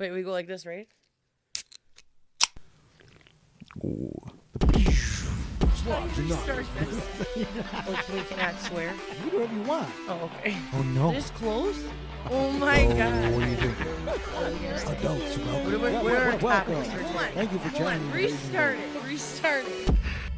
Wait, we go like this, right? Ooh. Slobs, restart this. We cannot swear. You do whatever you want. Oh, okay. Oh, no. This close? Oh, my God. What do you think? Adults, What are our topics for today? Thank you for joining me. Restart it.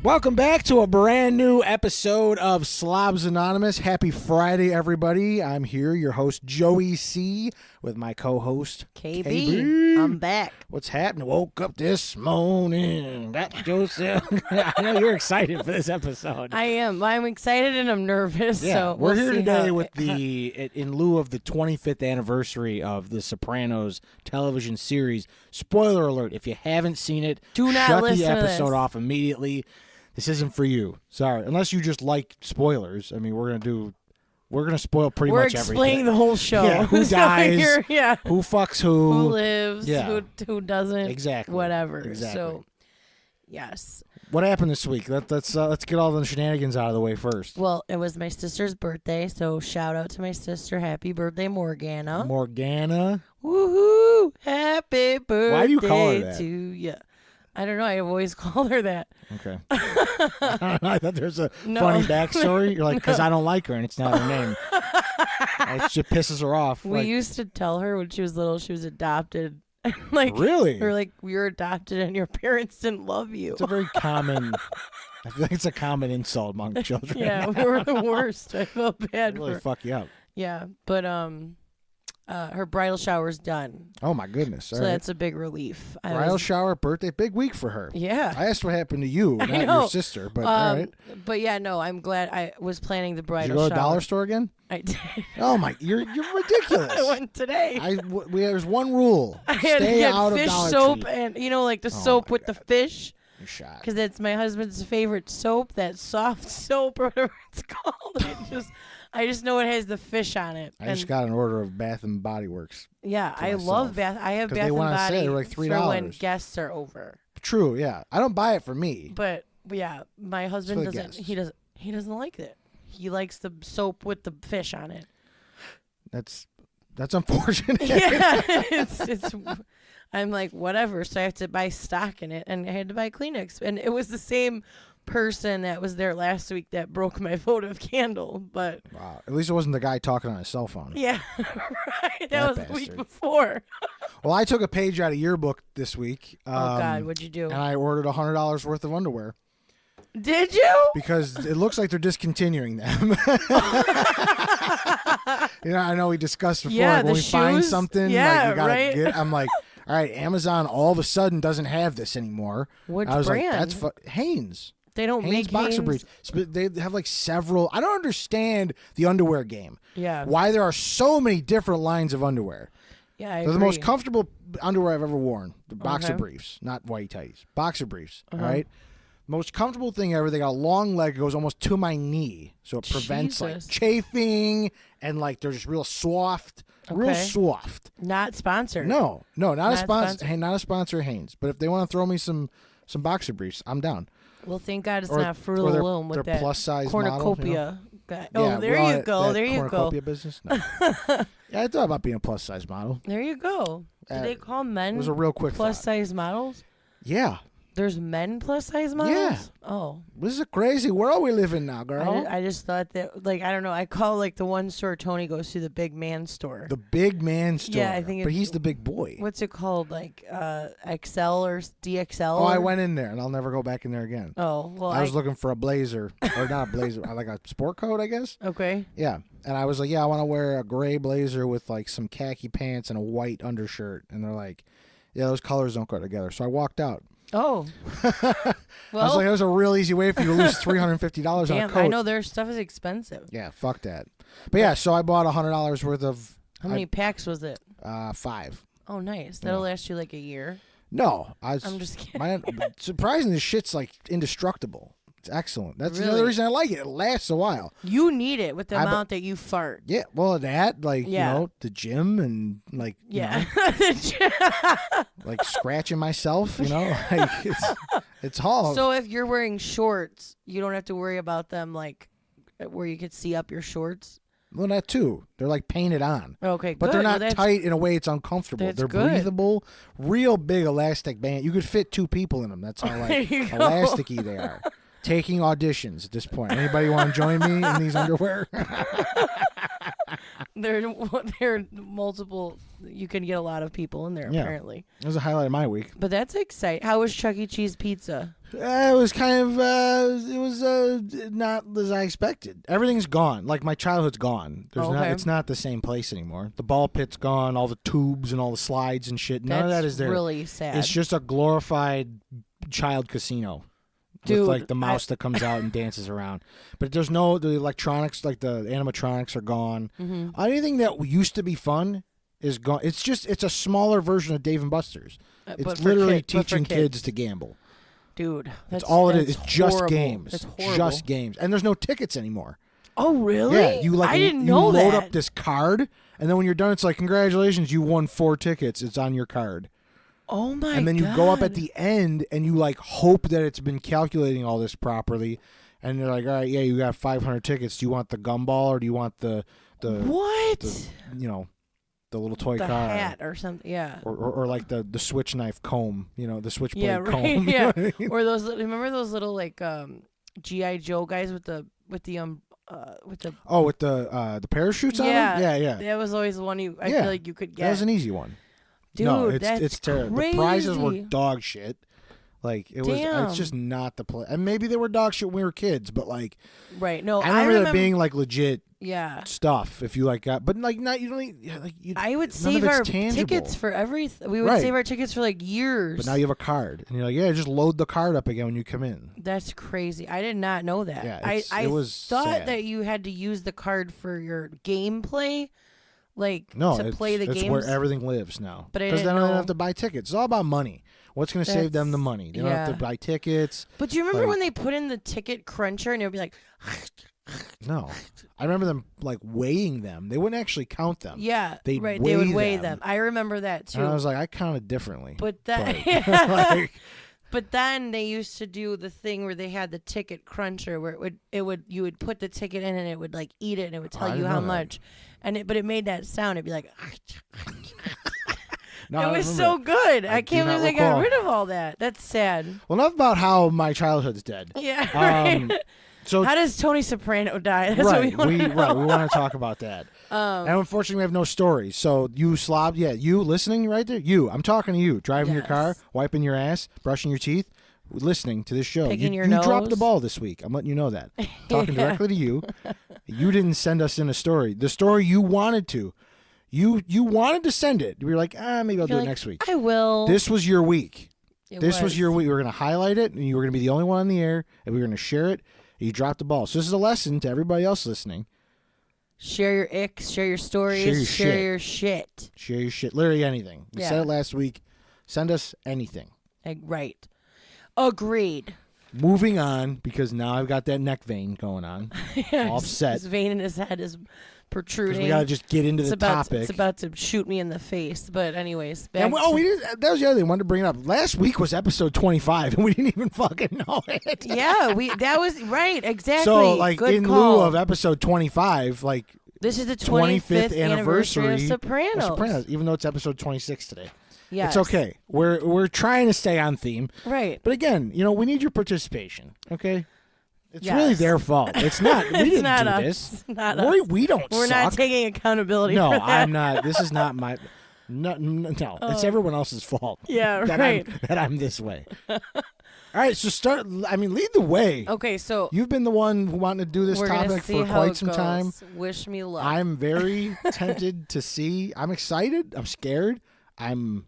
Welcome back to a brand new episode of Slobs Anonymous. Happy Friday, everybody. I'm here, your host, Joey C., with my co-host, KB. I'm back. What's happening? Woke up this morning. Got Joseph. I know you're excited for this episode. I am. I'm excited and I'm nervous. Yeah, so we're here today with in lieu of the 25th anniversary of the Sopranos television series. Spoiler alert, if you haven't seen it, Do not shut listen the to episode this. off immediately. This isn't for you. Sorry. Unless you just like spoilers. I mean, we're gonna spoil pretty We're much everything. We're explaining the whole show. Yeah, who So dies, yeah. who fucks who. Who lives, Yeah. who doesn't. Exactly. Whatever. Exactly. So, yes. What happened this week? Let's get all the shenanigans out of the way first. Well, it was my sister's birthday, so shout out to my sister. Happy birthday, Morgana. Morgana. Woohoo! Happy birthday Why do you call her that? to you. I don't know. I've always called her that. Okay. I thought there's a No. funny backstory. You're like, because I don't like her and it's not her name. It just pisses her off. We Like, used to tell her when she was little she was adopted. Like, really? or like, we were adopted and your parents didn't love you. It's a very common. I feel like it's a common insult among children. Yeah, we were the worst. I felt bad really for. fuck you up. Yeah, but her bridal shower's done, Oh my goodness! so All right. that's a big relief. Bridal shower, birthday, big week for her. Yeah. I asked what happened to you, I not know. your sister. But all right. But yeah, no, I'm glad. I was planning the Did bridal you go to shower. the dollar store again? I did. Oh my! You're ridiculous. I went today. There's one rule. I had to Stay get out of fish Dollar soap Tree. and like the Oh soap my with the God. fish, You're shot. because that's my husband's favorite soap. That soft soap or whatever it's called. I just know it has the fish on it. I just got an order of Bath and Body Works. Yeah, for I myself. love Bath. I have 'Cause Bath they and wanna Body say they're like for when $3. guests are over. True, yeah. I don't buy it for me. But yeah, my husband for the doesn't. guests. He doesn't like it. He likes the soap with the fish on it. That's unfortunate. Yeah, it's. I'm like, whatever. So I have to buy stock in it, and I had to buy Kleenex, and it was the same person that was there last week that broke my votive candle. But Wow. At least it wasn't the guy talking on his cell phone. yeah, right. That That was the week bastard. before. Well, I took a page out of your book this week. Oh God, what'd you do? And I ordered $100 worth of underwear Did you? because it looks like they're discontinuing them. I know we discussed before. Yeah, like when the we find shoes. something, Yeah, like we gotta right. get. I'm like, all right, Amazon all of a sudden doesn't have this anymore. Which I was brand? like, that's Hanes. They don't Hanes make boxer Hanes. briefs. But they have like several. I don't understand the underwear game. Yeah, Why there are so many different lines of underwear. yeah. I They're the agree. most comfortable underwear I've ever worn. The boxer Okay. briefs, not white tighties. Boxer briefs, all Uh-huh. right? Most comfortable thing ever. They got a long leg. It goes almost to my knee. So it prevents like Jesus. chafing and like they're just real soft. Real Okay. soft. Not sponsored. No, not a Not sponsor. sponsored. Hey, not a sponsor of Hanes. But if they want to throw me some boxer briefs, I'm down. Well, thank God it's Or- not Fruit or of the their- Loom with their that plus size model, cornucopia guy. Oh, Yeah, there well, you go. that There you go. cornucopia business. No. Yeah, I thought about being a plus size model. There you go. Do they call It men was a real quick plus thought. size models? Yeah. There's men plus size models? Yeah. Oh. This is a crazy world we live in now, girl. I just thought that, like, I don't know. I call, like, the one store Tony goes to the big man store. The big man store. Yeah, I think but it's- he's the big boy. What's it called? Like, XL or DXL? Oh, I or- went in there, and I'll never go back in there again. Oh, well, I was looking for a blazer, or not a blazer, like a sport coat, I guess. Okay. Yeah, and I was like, yeah, I want to wear a gray blazer with like some khaki pants and a white undershirt. And they're like, yeah, those colors don't go together. So I walked out. Oh. I Well, was like, that was a real easy way for you to lose $350 on a damn, coat. I know their stuff is expensive. Yeah, fuck that. But yeah, so I bought $100 worth of How many packs was it? 5. Oh, nice. That'll last you like a year. No, I'm just kidding. Surprisingly, this shit's like indestructible. It's excellent. That's Really? another reason I like it. It lasts a while. You need it with the I be- amount that you fart. Yeah, well, that like Yeah. the gym and like you Yeah. know, like scratching myself. Like it's all. So if you're wearing shorts, you don't have to worry about them like where you could see up your shorts. Well, not too. They're like painted on. Okay, good. But they're not Well, tight in a way it's uncomfortable. that's They're good. breathable, real big elastic band. You could fit 2 people in them. That's how like There you go. elasticy they are. Taking auditions at this point. Anybody want to join me in these underwear? They're multiple. You can get a lot of people in there apparently. That was a highlight of my week. But that's exciting. How was Chuck E. Cheese pizza? It was kind of not as I expected. Everything's gone. Like my childhood's gone. It's not the same place anymore. The ball pit's gone. All the tubes and all the slides and shit. None of that is there. Really sad. It's just a glorified child casino. Dude, with like the mouse that comes out and dances around. But there's the electronics, like the animatronics are gone. Mm-hmm. Anything that used to be fun is gone. It's a smaller version of Dave and Buster's. It's literally teaching kids to gamble. Dude, that's all it is. It's just horrible. games. It's horrible. Just games. And there's no tickets anymore. Oh, really? Yeah, I didn't know you load that. up this card, and then when you're done, it's like, congratulations, you won 4 tickets. It's on your card. Oh my god! And then you go up at the end and you like hope that it's been calculating all this properly, and they're like, all right, yeah, you got 500 tickets. Do you want the gumball or do you want the what? The little toy the car hat or something? Yeah. Or like the switch knife comb, the switchblade right, comb. Yeah. Or those. Remember those little like GI Joe guys with the parachutes on them? Yeah. That was always the one I feel like you could get. That was an easy one. Dude, no, that's it's terrible. crazy. The prizes were dog shit. Like it was. Damn. It's just not the play. And maybe they were dog shit when we were kids, but like. Right. No, I remember there being like legit. Yeah. Stuff if you like got, but like not you don't I would save our tickets for everything. We would save our tickets for like years. But now you have a card, and you're like, yeah, just load the card up again when you come in. That's crazy. I did not know that. Yeah, I thought sad. that you had to use the card for your gameplay, like to play the games. It's where everything lives now. But because they don't have to buy tickets. It's all about money. What's going to save them the money? They don't have to buy tickets. But do you remember when they put in the ticket cruncher and it would be like? No, I remember them like weighing them. They wouldn't actually count them. Yeah, they right. They would weigh them. I remember that too. And I was like, I counted differently. But but then they used to do the thing where they had the ticket cruncher, where you would put the ticket in and it would like eat it and it would tell you how much, but it made that sound. It'd be like. No, it was so good. I can't believe they got rid of all that. That's sad. Well, enough about how my childhood's dead. Yeah, right. So how does Tony Soprano die? That's right, what we want to talk about that. And unfortunately, we have no stories. So you slob, you listening right there. I'm talking to you, driving your car, wiping your ass, brushing your teeth, listening to this show. Picking your you nose. dropped the ball this week. I'm letting you know that. Talking directly to you. You didn't send us in a story. The story you wanted to. You wanted to send it. We were like, maybe I'll do it next week. I will. This was your week. This was your week. We were going to highlight it, and you were going to be the only one on the air, and we were going to share it. You dropped the ball. So this is a lesson to everybody else listening. Share your icks, share your stories, share your shit. Share your shit. Literally anything. We said it last week. Send us anything. Right. Agreed. Moving on, because now I've got that neck vein going on. All upset. His vein in his head is protruding. We got to just get into the topic. It's about to shoot me in the face. But anyways. That was the other thing I wanted to bring it up. Last week was episode 25, and we didn't even fucking know it. Yeah, that was right. Exactly. So, like, Good in call. lieu of episode 25, like, this is the 25th anniversary of Sopranos. Even though it's episode 26 today. Yes. It's okay. We're trying to stay on theme. Right. But again, we need your participation, okay? It's really their fault. It's not. We didn't not do us. this. Not us. We don't We're suck. not taking accountability No, for that. I'm not. This is not my... No, it's everyone else's fault. Yeah, right. That I'm this way. All right, so lead the way. Okay, so... You've been the one who wanted to do this topic for quite some time. Wish me luck. I'm very tempted to see. I'm excited. I'm scared. I'm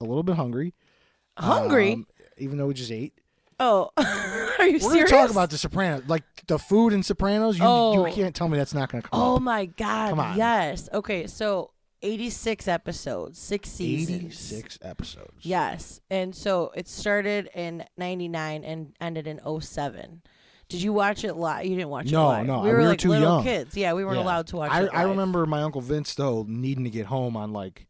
a little bit hungry. Hungry? Even though we just ate. Oh, are you serious? We're going to talk about the Sopranos. Like, the food in Sopranos, you can't tell me that's not going to come up. Oh, my God. Come on. Yes. Okay, so 86 episodes, 6 seasons. 86 episodes. Yes. And so it started in 99 and ended in 07. Did you watch it live? You didn't watch it live. No. We were like too little young. kids. Yeah, we weren't allowed to watch it live. I remember my Uncle Vince, though, needing to get home on, like,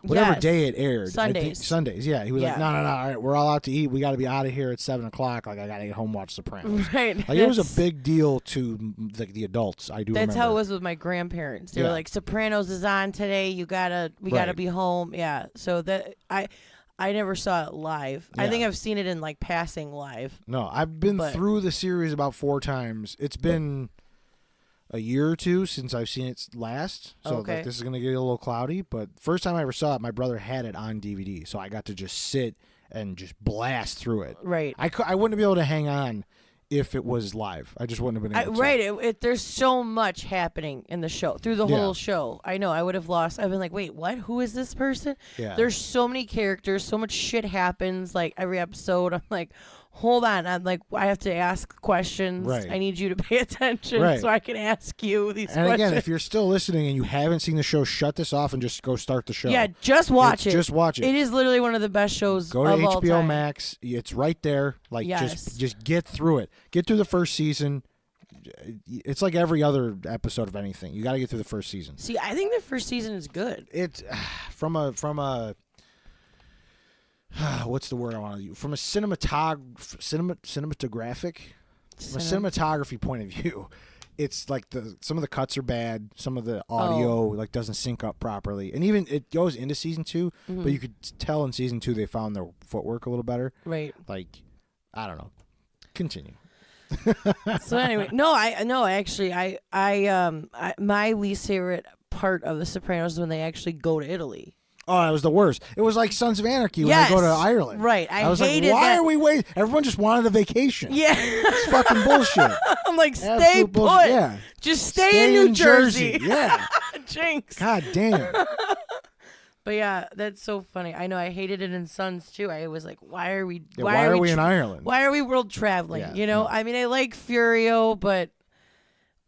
whatever Yes. day it aired. Sundays. Sundays, yeah. He was like, Yeah. no, all right, we're all out to eat. We got to be out of here at 7 o'clock. Like, I got to get home and watch Sopranos. Right. Like, it was a big deal to the adults. I do That's remember. how it was with my grandparents. They were like, Sopranos is on today. We gotta be home. Yeah. So that I never saw it live. I think I've seen it in like passing live. No, I've been through the series about 4 times. It's been a year or two since I've seen it last. So like, this is going to get a little cloudy. But first time I ever saw it, my brother had it on DVD. So I got to just sit and just blast through it. Right. I wouldn't be able to hang on if it was live. I just wouldn't have been able to. Right. There's so much happening in the show, through the whole show. I know. I would have lost. I've been like, wait, what? Who is this person? Yeah. There's so many characters. So much shit happens. Like every episode, I'm like, hold on. I'm like, I have to ask questions. Right. I need you to pay attention so I can ask you these questions. And again, if you're still listening and you haven't seen the show, shut this off and just go start the show. Yeah, just watch it. Just watch it. It is literally one of the best shows Go to of all HBO time. Max. It's right there. Like, just get through it. Get through the first season. It's like every other episode of anything. You got to get through the first season. See, I think the first season is good. It's from a what's the word I want to use? From a cinematography point of view, it's like some of the cuts are bad, some of the audio like doesn't sync up properly, and even it goes into season 2, but you could tell in season 2 they found their footwork a little better. Right. Like, I don't know. Continue. So anyway, my least favorite part of The Sopranos is when they actually go to Italy. Oh, that was the worst. It was like Sons of Anarchy when they go to Ireland. Right. I was hated like, why that. are we waiting? Everyone just wanted a vacation. Yeah. It's fucking bullshit. I'm like, stay Absolute put. bullshit. Yeah. Just stay in New Jersey. Yeah. Jinx. God damn. But yeah, that's so funny. I know I hated it in Sons too. I was like, why are we Yeah, why are we in Ireland? Why are we world traveling? Yeah, you know? no. I mean, I like Furio, but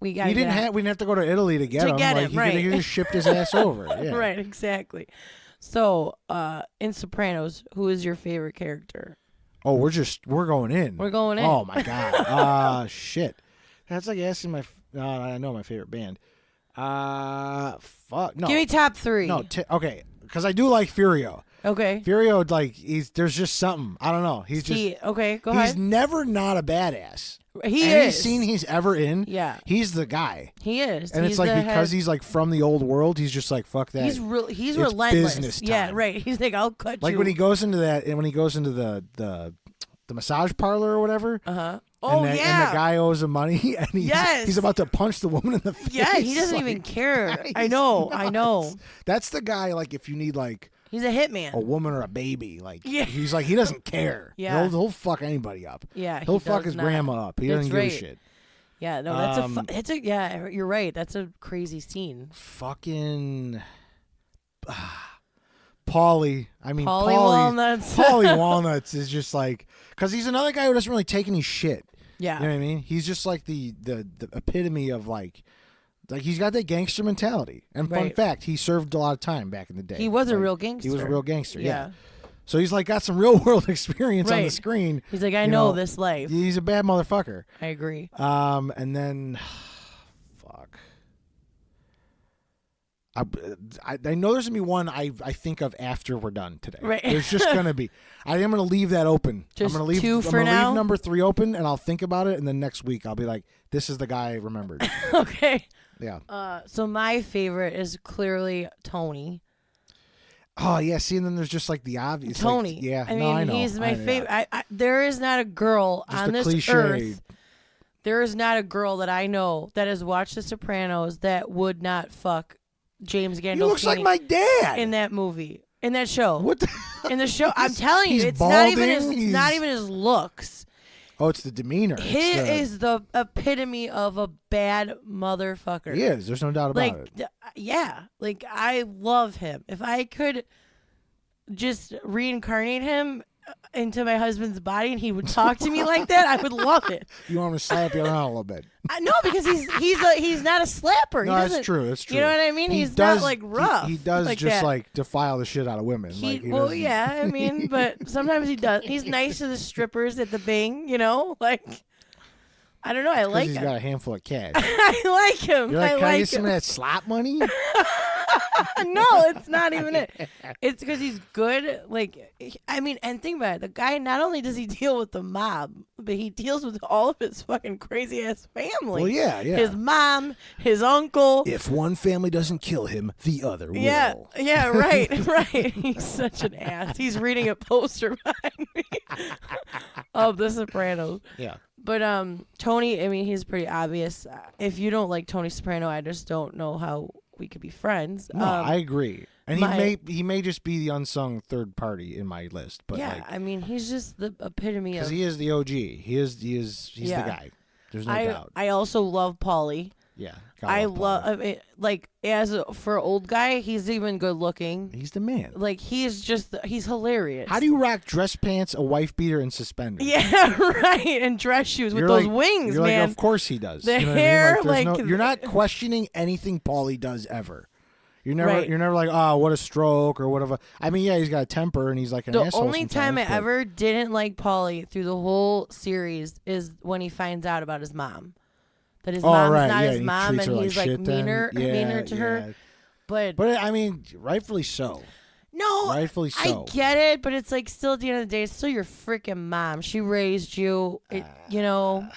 we got we didn't have to go to Italy to get him. Like, he just shipped his ass over. Yeah. Right, exactly. So, in Sopranos, who is your favorite character? Oh, we're going in. We're going in. Oh my god. Shit. That's like asking I know my favorite band. Fuck. No. Give me top 3. No, okay. Because I do like Furio. Okay. Furio, like, there's just something. I don't know. Okay, go ahead. He's never not a badass. He Any is. scene he's ever in, Yeah. he's the guy. He is. And it's like because he's like from the old world, he's just like, fuck that. He's It's relentless. business time. Yeah, right. He's like, I'll cut you. Like when he goes into that, and when he goes into the massage parlor or whatever. Uh-huh. And the guy owes him money, and he's about to punch the woman in the face. Yeah, he doesn't even care. I know. That's the guy, like, if you need, like, he's a hitman. a woman or a baby, like, Yeah. he's like, he doesn't care. Yeah. He'll fuck anybody up. Yeah, He'll fuck does his not. grandma up. He That's doesn't right. give a shit. Yeah, no, that's you're right. That's a crazy scene. Fucking Paulie. I mean, Paulie Walnuts. Paulie Walnuts is just like, because he's another guy who doesn't really take any shit. Yeah. You know what I mean? He's just like the epitome of like he's got that gangster mentality. And fun fact, he served a lot of time back in the day. He was a real gangster. He was a real gangster. Yeah. So he's like got some real world experience on the screen. He's like, I know this life. He's a bad motherfucker. I agree. And then, fuck. I know there's gonna be one I think of after we're done today. Right. There's just gonna be. I am gonna leave that open. Just I'm gonna leave 2 for now? leave number 3 open, and I'll think about it, and then next week I'll be like, this is the guy I remembered. Okay. Yeah. So my favorite is clearly Tony. Oh yeah. See, and then there's just like the obvious. Tony. Like, yeah. I mean, I know. he's my I know. favorite. There is not a girl Just on the this cliche. earth. There is not a girl that I know that has watched The Sopranos that would not fuck James Gandolfini. He looks like my dad in that movie, in that show. What? In the show, I'm telling you, he's it's not even balding, not even his looks. Oh, it's the demeanor. He is the epitome of a bad motherfucker. He is. There's no doubt about it. Yeah. Like, I love him. If I could just reincarnate him into my husband's body and he would talk to me like that, I would love it. You want him to slap you around a little bit. No, because he's not a slapper. No, that's true. That's true. You know what I mean? He's not like rough. He does like just that. like defile the shit out of women. Yeah, I mean, but sometimes he does. He's nice to the strippers at the Bing, you know? Like, I don't know. I like him. He's got a handful of cash. I like him. You're like, can I get some him. of that slap money? No, it's not even it. It's because he's good. Like, I mean, and think about it. The guy, not only does he deal with the mob, but he deals with all of his fucking crazy ass family. Well, yeah. His mom, his uncle. If one family doesn't kill him, the other will. Yeah, right. He's such an ass. He's reading a poster behind me of The Sopranos. Yeah. But Tony, I mean, he's pretty obvious. If you don't like Tony Soprano, I just don't know how we could be friends. No, I agree. And he may just be the unsung third party in my list. But yeah, I mean, he's just the epitome of. Because he is the OG. He's the guy. There's no doubt. I also love Paulie. Yeah. I love it. Like, for an old guy, he's even good looking. He's the man. Like, he's hilarious. How do you rock dress pants, a wife beater, and suspenders? Yeah, right. And dress shoes with those wings, you're man. Like, of course he does. The you know hair, what I mean? You're not questioning anything Paulie does ever. You're never like, oh, what a stroke or whatever. I mean, yeah, he's got a temper and he's like an asshole. The only time I ever didn't like Paulie through the whole series is when he finds out about his mom. That his mom's not his mom, and he's like meaner to her. But I mean, rightfully so. No, rightfully so. I get it, but it's like still at the end of the day, it's still your freaking mom. She raised you. You know.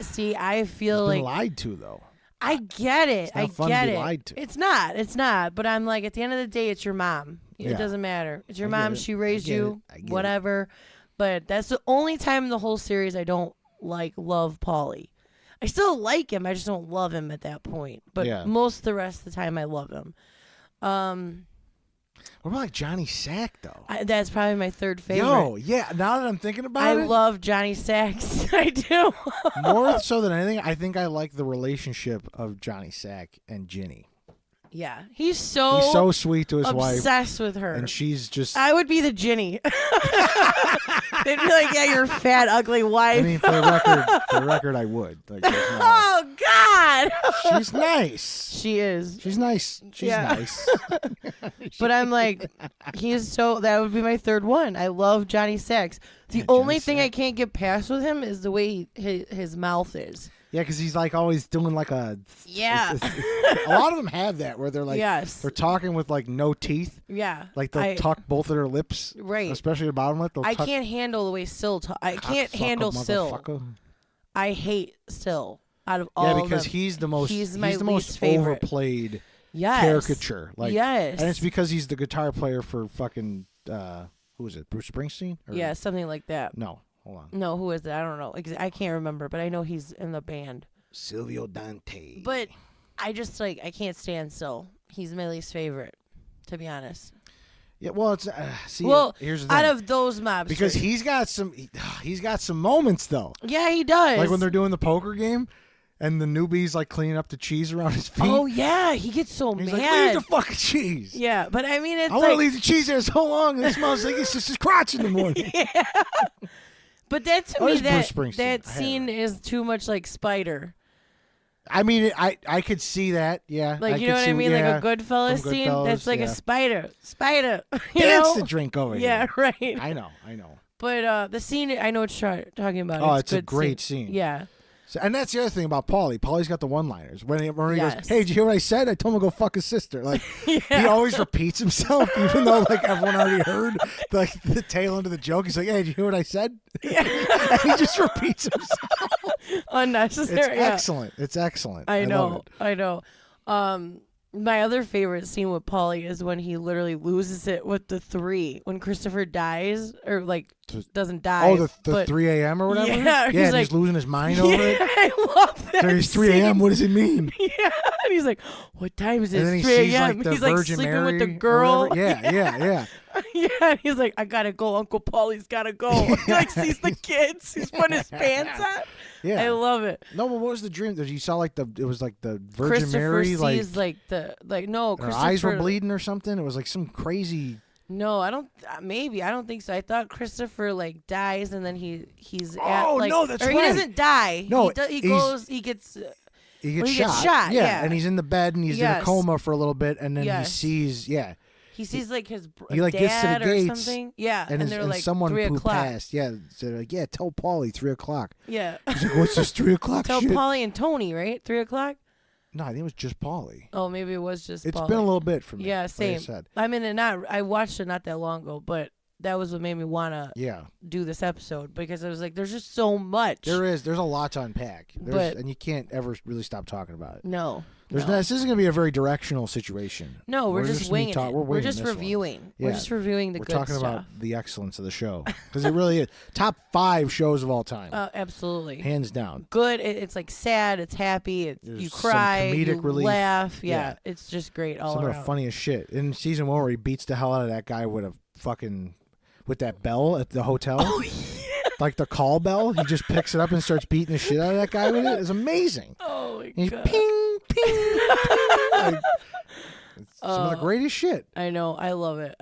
See, I feel like lied to though. I get it. It's not fun to be lied to. It's not. But I'm like, at the end of the day, it's your mom. It doesn't matter. It's your mom. She raised you. Whatever. But that's the only time in the whole series I don't love Paulie. I still like him. I just don't love him at that point. But most of the rest of the time, I love him. What about Johnny Sack though? That's probably my third favorite. Yo, yeah. Now that I'm thinking about it, I love Johnny Sacks. I do. More so than anything, I think I like the relationship of Johnny Sack and Ginny. Yeah, he's so sweet to his wife, obsessed with her, and she's just. I would be the Ginny. They'd be like, "Yeah, your fat, ugly wife." I mean, for the record, I would. Oh God, she's nice. She is. She's nice. She's nice. But I'm like, that would be my third one. I love Johnny Sacks. The only thing I can't get past with him is the way his mouth is. Yeah, because he's like always doing like a. Yeah. A lot of them have that where they're like. Yes. They're talking with like no teeth. Yeah. Like they'll tuck both of their lips. Right. Especially the bottom lip. I can't handle the way Syl I can't handle Syl. I hate Syl out of all of them. Yeah, because he's the most. He's my the most favorite. Overplayed. Caricature. Like, yes. And it's because he's the guitar player for fucking. Who is it? Bruce Springsteen? Yeah, something like that. No. Hold on. No, who is it? I don't know. I can't remember, but I know he's in the band. Silvio Dante. But I just I can't stand Syl. He's my least favorite, to be honest. Yeah, well, it's here's the thing. Out of those mobsters, because he's got some moments though. Yeah, he does. Like when they're doing the poker game, and the newbie's like cleaning up the cheese around his feet. Oh yeah, he gets so mad. He's like, leave the fucking cheese. Yeah, but I mean, it's I want to leave the cheese there so long, and it smells like it's just his crotch in the morning. Yeah. But that to me, that scene is too much like Spider. I mean, I could see that, yeah. Like, you know what I mean? Like a Goodfellas scene? That's like a spider. Dance the drink over here. Yeah, right. I know. But the scene, I know what you're talking about. Oh, it's a great scene. Yeah. So, and that's the other thing about Paulie. Paulie's got the one-liners. When he goes, hey, did you hear what I said? I told him to go fuck his sister. Like, he always repeats himself, even though, like, everyone already heard, like, the tail end of the joke. He's like, hey, did you hear what I said? Yeah. And he just repeats himself. Unnecessary. It's excellent. I know. I love it. My other favorite scene with Paulie is when he literally loses it with the 3. When Christopher dies, or, like, doesn't die. Oh, the 3 a.m. or whatever? Yeah, and he's losing his mind over it. I love that. There's 3 a.m. What does it mean? Yeah, and he's like, what time is it? And then he 3 sees, a.m. like, the He's like Virgin sleeping Mary with the girl. Yeah. Yeah, and he's like, I gotta go. Uncle Paulie's gotta go. He like sees the kids. He's putting his pants on. Yeah, I love it. No, but what was the dream? That you saw like it was like the Virgin Mary, sees no. Her eyes were bleeding or something. It was like some crazy. No, I don't. Maybe I don't think so. I thought Christopher like dies and then he's no, that's or right. he doesn't die. No, he goes. He gets shot. Yeah, and he's in the bed and he's in a coma for a little bit, and then he sees He sees like his he like dad gets to the gates, or something. Yeah, and they're like someone 3 who o'clock. passed. Yeah, so they're like, tell Paulie 3 o'clock. Yeah. He's like, what's this 3 o'clock? Tell shit? Paulie and Tony, right? 3 o'clock. No, I think it was just Paulie. Oh, maybe it was just It's Paulie. been a little bit for me. Yeah, same. Like I said. I mean, I watched it not that long ago, but that was what made me want to do this episode because I was like, there's just so much. There's a lot to unpack. And you can't ever really stop talking about it. No. This isn't going to be a very directional situation. No, we're just winging it. We're just reviewing. Yeah. We're just reviewing the good stuff. We're talking about the excellence of the show. Because it really is. Top 5 shows of all time. Absolutely. Hands down. Good. It's like sad. It's happy. You cry. Some comedic relief. Laugh. Yeah. It's just great all some around. Some of the funniest shit. In season 1 where he beats the hell out of that guy with that bell at the hotel. Oh, yeah. Like the call bell. He just picks it up and starts beating the shit out of that guy with it. It's amazing. Oh, my and God. Ping, ping, ping. Like, it's some of the greatest shit. I know. I love it.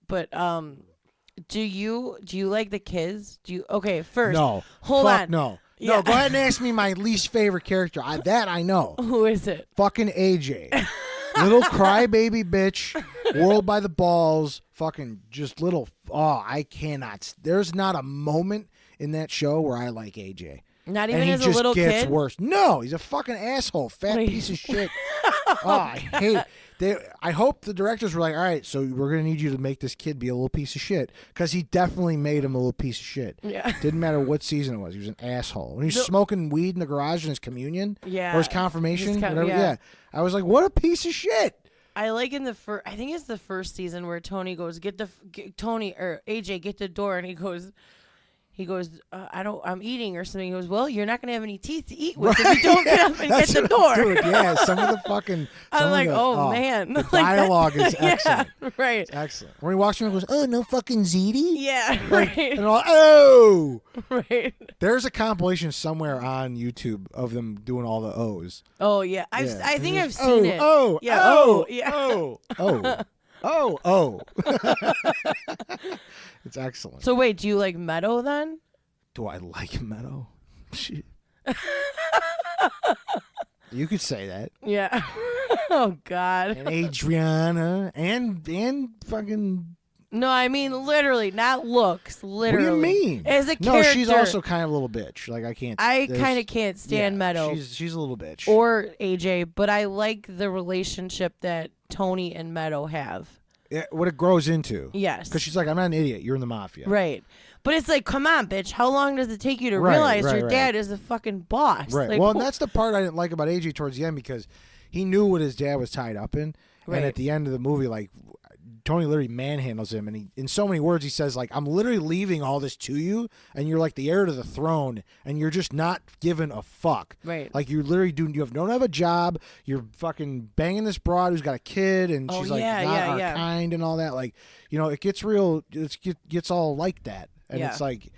But do you like the kids? Okay, first. No. Hold on. No. Yeah. No, go ahead and ask me my least favorite character. That I know. Who is it? Fucking AJ. Little crybaby bitch, whirled by the balls, fucking just little. Oh, I cannot. There's not a moment in that show where I like AJ. Not even and as a little kid? He just gets worse. No, he's a fucking asshole, fat piece of shit. I hate it. I hope the directors were like, all right, so we're going to need you to make this kid be a little piece of shit. Because he definitely made him a little piece of shit. Yeah. Didn't matter what season it was. He was an asshole. When he was smoking weed in the garage in his communion. Yeah. Or his confirmation. Whatever. Yeah. Yeah. I was like, what a piece of shit. I like in the first, I think it's the first season where Tony goes, Tony or AJ, get the door. And he goes, I'm eating or something. He goes, well, you're not going to have any teeth to eat with if you don't get up and get the door. Dude, yeah, some of the fucking. I'm like, man. The dialogue is excellent. Yeah, right. It's excellent. When he walks around and goes, oh, no fucking ZD? Yeah, like, right. And all, oh! Right. There's a compilation somewhere on YouTube of them doing all the O's. Oh, yeah. I think I've seen it. Oh, yeah. Oh, yeah. Oh. It's excellent. So wait, do you like Meadow then? Do I like Meadow? Shit. You could say that. Yeah. Oh God. And Adriana and fucking. No, I mean literally, not looks. Literally. What do you mean? As a character. No, she's also kind of a little bitch. Like I kind of can't stand Meadow. She's a little bitch. Or AJ, but I like the relationship that Tony and Meadow have. Yeah, what it grows into. Yes. Because she's like, I'm not an idiot. You're in the mafia. Right. But it's like, come on, bitch. How long does it take you to realize your dad is the fucking boss? Right. Like, well, and that's the part I didn't like about AJ towards the end because he knew what his dad was tied up in. Right. And at the end of the movie, like, Tony literally manhandles him, and he, in so many words, he says, like, I'm literally leaving all this to you, and you're like the heir to the throne, and you're just not giving a fuck. Right. Like, you literally don't have a job, you're fucking banging this broad who's got a kid, and she's like, not our kind and all that. Like, you know, it gets real, it gets all like that. And it's like,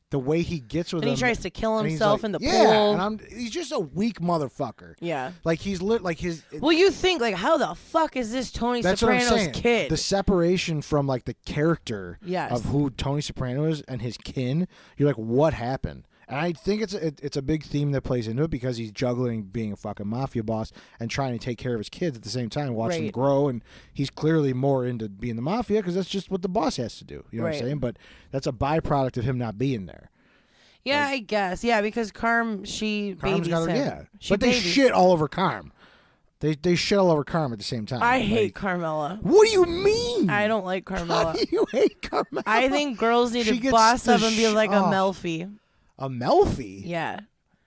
the way he gets with him. And he tries to kill himself like, in the pool. And he's just a weak motherfucker. Yeah. Like he's like his. Well, you think like, how the fuck is this Tony Soprano's kid? The separation from like the character of who Tony Soprano is and his kin. You're like, what happened? And I think it's a big theme that plays into it because he's juggling being a fucking mafia boss and trying to take care of his kids at the same time, watch them grow. And he's clearly more into being the mafia because that's just what the boss has to do. You know what I'm saying? But that's a byproduct of him not being there. Yeah, I guess. Yeah, because Carm's babies him. But they shit all over Carm. They shit all over Carm at the same time. I hate Carmella. What do you mean? I don't like Carmella. How do you hate Carmella? I think girls need to boss up and be like a Melfi. A Melfi? Yeah.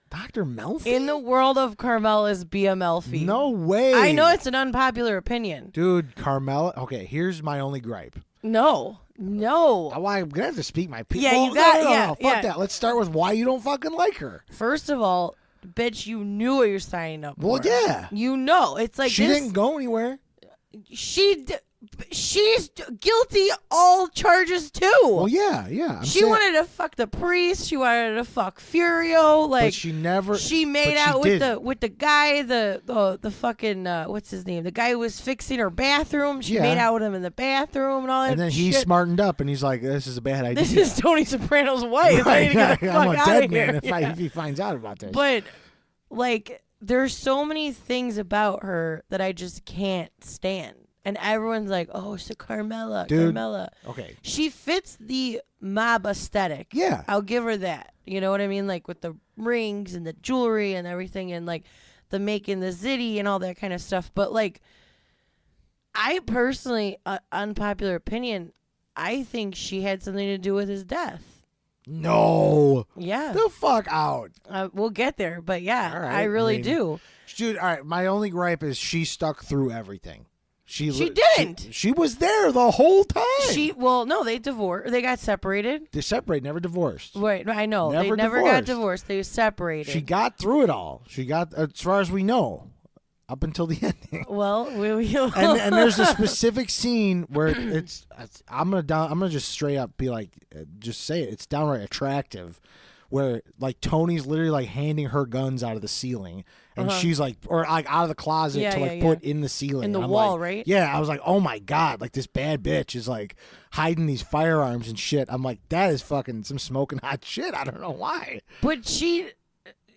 Dr. Melfi? In the world of Carmella's, be a Melfi. No way. I know it's an unpopular opinion. Dude, Carmella. Okay, here's my only gripe. No. I'm going to have to speak my piece. Yeah, you got fuck that. Let's start with why you don't fucking like her. First of all, bitch, you knew what you're signing up for. Well, yeah. You know. It's like she didn't go anywhere. She's guilty all charges too. Well, yeah. She wanted to fuck the priest. She wanted to fuck Furio. Like, but she never. She made out with the guy. The fucking what's his name? The guy who was fixing her bathroom. She made out with him in the bathroom and all that. And then he smartened up and he's like, "This is a bad idea. This is Tony Soprano's wife. Right, I'm a dead man if he finds out about this." But like, there's so many things about her that I just can't stand. And everyone's like, oh, it's Carmella. Dude, Carmella. Okay. She fits the mob aesthetic. Yeah. I'll give her that. You know what I mean? Like with the rings and the jewelry and everything. And like the making the zitty and all that kind of stuff. But like, I personally, unpopular opinion, I think she had something to do with his death. No. Yeah. The fuck out. We'll get there, but yeah, Right. I really do. Dude, all right, my only gripe is she stuck through everything. She didn't. She was there the whole time. No, they divorced. They got separated. They separated, never divorced. Right, I know. They never got divorced. They separated. She got through it all. She got, as far as we know, up until the ending. Well, and there's a specific scene where I'm gonna just straight up be like, just say it. It's downright attractive, where like Tony's literally like handing her guns out of the ceiling, and she's like, or like out of the closet to put in the ceiling, in the I'm wall, like, right? Yeah, I was like, oh my god, like this bad bitch is like hiding these firearms and shit. I'm like, that is fucking some smoking hot shit. I don't know why, but she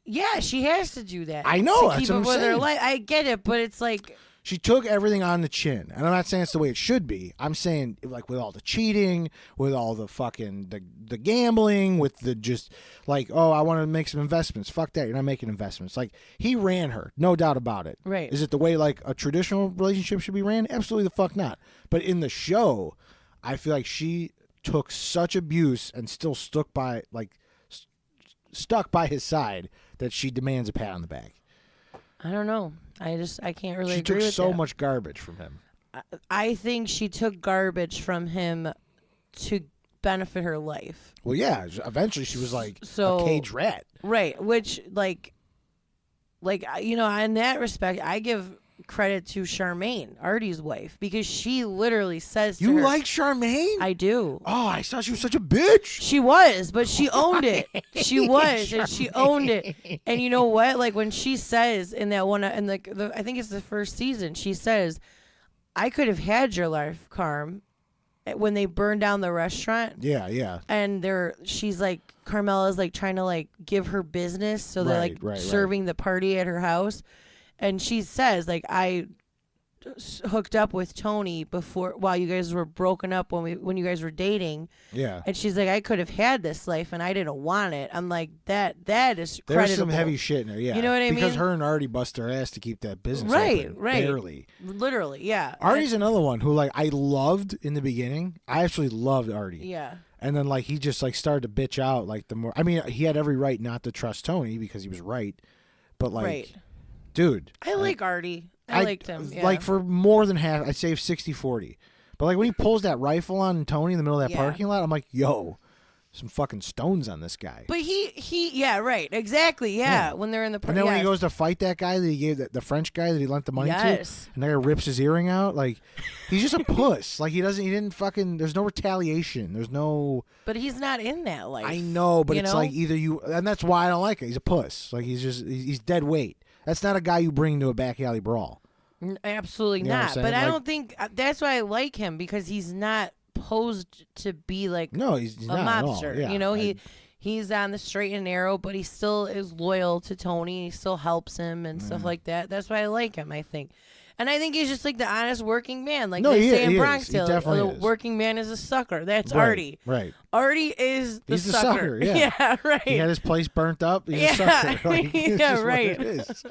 has to do that. I know, to that's keep what up I'm with her saying. life. I get it, but it's like. She took everything on the chin. And I'm not saying it's the way it should be. I'm saying, like, with all the cheating, with all the fucking, the gambling, with the just, like, oh, I want to make some investments. Fuck that. You're not making investments. Like, he ran her. No doubt about it. Right. Is it the way, like, a traditional relationship should be ran? Absolutely the fuck not. But in the show, I feel like she took such abuse and still stuck by his side that she demands a pat on the back. I don't know. I can't really She agree with that. took so much garbage from him. I think she took garbage from him to benefit her life. Well, yeah. Eventually, she was like a cage rat. Right. Which, like, you know, in that respect, I give credit to Charmaine, Artie's wife, because she literally says to her, You like Charmaine? I do. Oh, I thought she was such a bitch. She was, but she owned it. She was, and she owned it. And you know what? Like, when she says in that one, and like, I think it's the first season, she says, I could have had your life, Carm, when they burned down the restaurant. Yeah, yeah. And she's like, Carmela's like trying to like give her business, so they're like serving the party at her house. And she says, like, I hooked up with Tony while you guys were broken up when you guys were dating. Yeah. And she's like, I could have had this life and I didn't want it. I'm like, that is creditable. There's some heavy shit in there, yeah. You know what I mean? Because her and Artie bust their ass to keep that business open. Right. Barely. Literally, yeah. Artie's another one who, like, I loved in the beginning. I actually loved Artie. Yeah. And then, like, he just, like, started to bitch out, like, the more... I mean, he had every right not to trust Tony because he was right. But, like... Right. Dude. I like Artie. I liked him. Yeah. Like, for more than half, I'd say 60-40. But, like, when he pulls that rifle on Tony in the middle of that parking lot, I'm like, yo, some fucking stones on this guy. But yeah, right. Exactly, yeah. When they're in the And then when he goes to fight that guy that he gave, the French guy that he lent the money to, and that guy rips his earring out, like, he's just a puss. Like, he didn't fucking, there's no retaliation. There's no... But he's not in that life. I know, but it's know? like either you, and that's why I don't like it. He's a puss. Like, he's dead weight. That's not a guy you bring to a back alley brawl. Absolutely not. But I don't think that's why I like him, because he's not posed to be like he's a not mobster. At all. Yeah, you know, he's on the straight and narrow, but he still is loyal to Tony. He still helps him and stuff like that. That's why I like him, I think. And I think he's just like the honest working man. Like they say in Bronx Tale, the working man is a sucker. That's Artie. Right. Artie is the He's sucker. The sucker, yeah. Yeah, right. He had his place burnt up. He's a sucker. Like, yeah, right. What it is.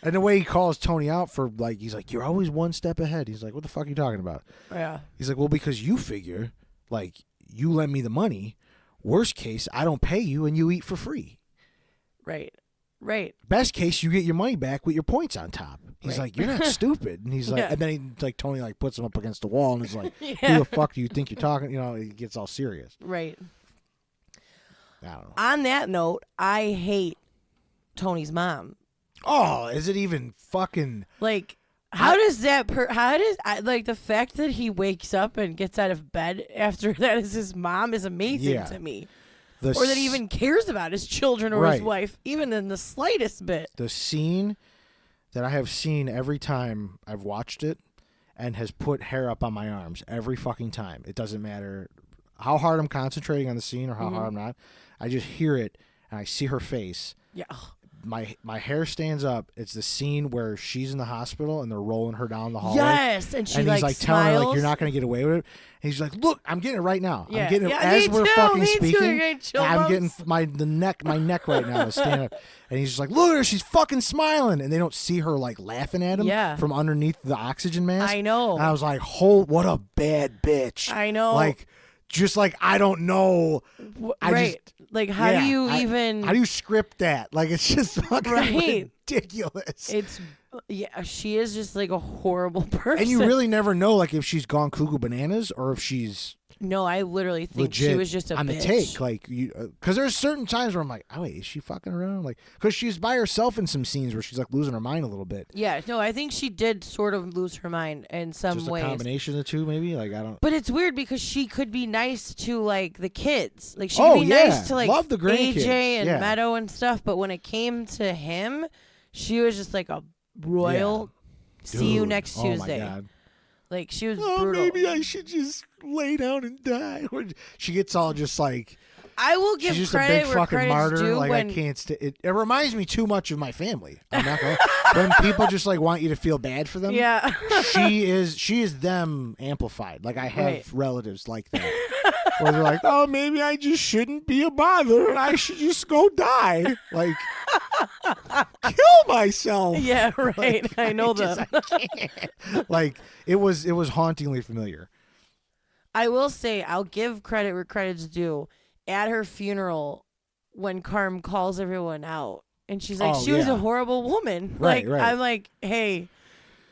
And the way he calls Tony out for, like, he's like, you're always one step ahead. He's like, what the fuck are you talking about? Yeah. He's like, well, because you figure, like, you lend me the money. Worst case, I don't pay you and you eat for free. Right. Right. Best case, you get your money back with your points on top. He's like, you're not stupid. And he's like, and then he, like, Tony, like, puts him up against the wall and is like, who the fuck do you think you're talking? You know, he gets all serious. Right. I don't know. On that note, I hate Tony's mom. Oh, is it even fucking... Like, how does the fact that he wakes up and gets out of bed after that is his mom is amazing to me. Or that he even cares about his children or his wife, even in the slightest bit. The scene that I have seen every time I've watched it and has put hair up on my arms every fucking time. It doesn't matter how hard I'm concentrating on the scene or how hard I'm not. I just hear it and I see her face. Yeah. my hair stands up. It's the scene where she's in the hospital and they're rolling her down the hallway. Yes, and he's like telling her like you're not gonna get away with it. And he's like, look, I'm getting it right now. Yeah. I'm getting it as we're fucking speaking. I'm getting my neck right now is standing up. And he's just like, look at her, she's fucking smiling. And they don't see her like laughing at him from underneath the oxygen mask. I know. And I was like, what a bad bitch. I know. Like, just like, I don't know. Like, how do you script that? Like, it's just fucking ridiculous. She is just like a horrible person. And you really never know, like, if she's gone cuckoo bananas or if she's. No, I literally think she was just a on bitch. The take, like, because there's certain times where I'm like, oh wait, is she fucking around? Like, because she's by herself in some scenes where she's like losing her mind a little bit. Yeah, no, I think she did sort of lose her mind in some ways. Just a combination of the two, maybe. Like, I don't. But it's weird because she could be nice to like the kids, like she could be nice to like love the AJ and Meadow and stuff. But when it came to him, she was just like a royal. See you next Tuesday. My God. Like, she was brutal. Maybe I should just lay down and die. She gets all just like. I will give she's just credit a big where fucking credit's martyr. due. Like, I can't. It reminds me too much of my family. I'm not gonna, when people just like want you to feel bad for them. Yeah. She is them amplified. Like, I have relatives like that. Where they're like, oh, maybe I just shouldn't be a bother and I should just go die. Like, kill myself. Yeah, right. Like, I know them. I can't. Like, it was hauntingly familiar. I will say, I'll give credit where credit's due. At her funeral, when Carm calls everyone out, and she's like, she was a horrible woman. Right, like, I'm like, hey,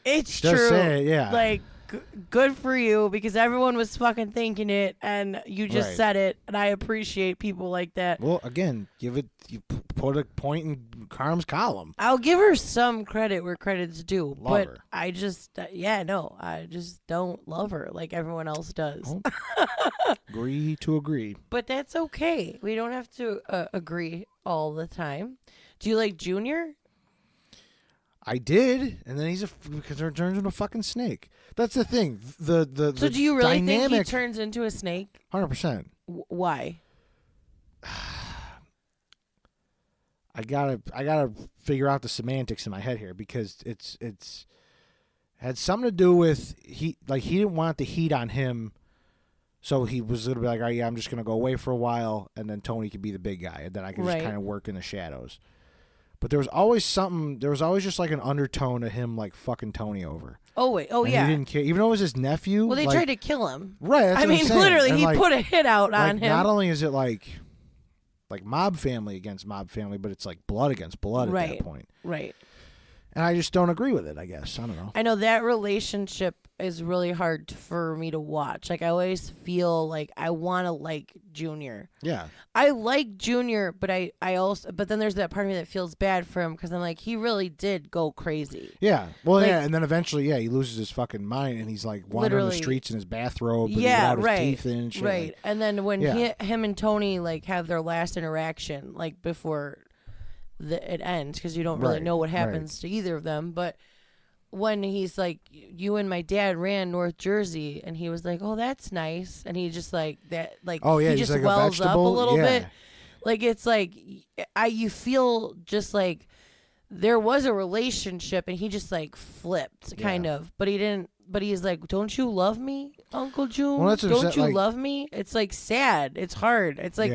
it's she true. Say it, Like, good for you, because everyone was fucking thinking it, and you just said it, and I appreciate people like that. Well, again, you put a point in Carm's column. I'll give her some credit where credit's due, love her. I just, I just don't love her like everyone else does. Oh. Agree to agree. But that's okay. We don't have to agree all the time. Do you like Junior? I did, and then because he turns into a fucking snake. That's the thing. So do you really think he turns into a snake? 100%. Why? I gotta figure out the semantics in my head here, because it's had something to do with he didn't want the heat on him, so he was gonna be like, all right, yeah, I'm just gonna go away for a while, and then Tony could be the big guy, and then I could just kind of work in the shadows. But there was always just like an undertone of him like fucking Tony over. Oh wait, yeah. He didn't care, even though it was his nephew. Well, they tried to kill him. Right. That's I mean, literally, and he put a hit out on him. Not only is it like mob family against mob family, but it's like blood against blood at that point. Right. And I just don't agree with it, I guess. I don't know. I know that relationship is really hard for me to watch. Like, I always feel like I want to like Junior. Yeah. I like Junior, but but then there's that part of me that feels bad for him, because I'm like, he really did go crazy. Yeah. Well, and then eventually, he loses his fucking mind, and he's like wandering the streets in his bathrobe, without his teeth in and shit. Right. Like, and then when him and Tony like have their last interaction, like before it ends, because you don't really know what happens to either of them, but when he's like, you and my dad ran North Jersey, and he was like, oh, that's nice, and he just like that, like, he just like wells up a little bit, like, it's like you feel just like there was a relationship, and he just like flipped kind of, but he didn't. But he's like, don't you love me, Uncle June? Well, don't you love me? It's like sad. It's hard. It's like,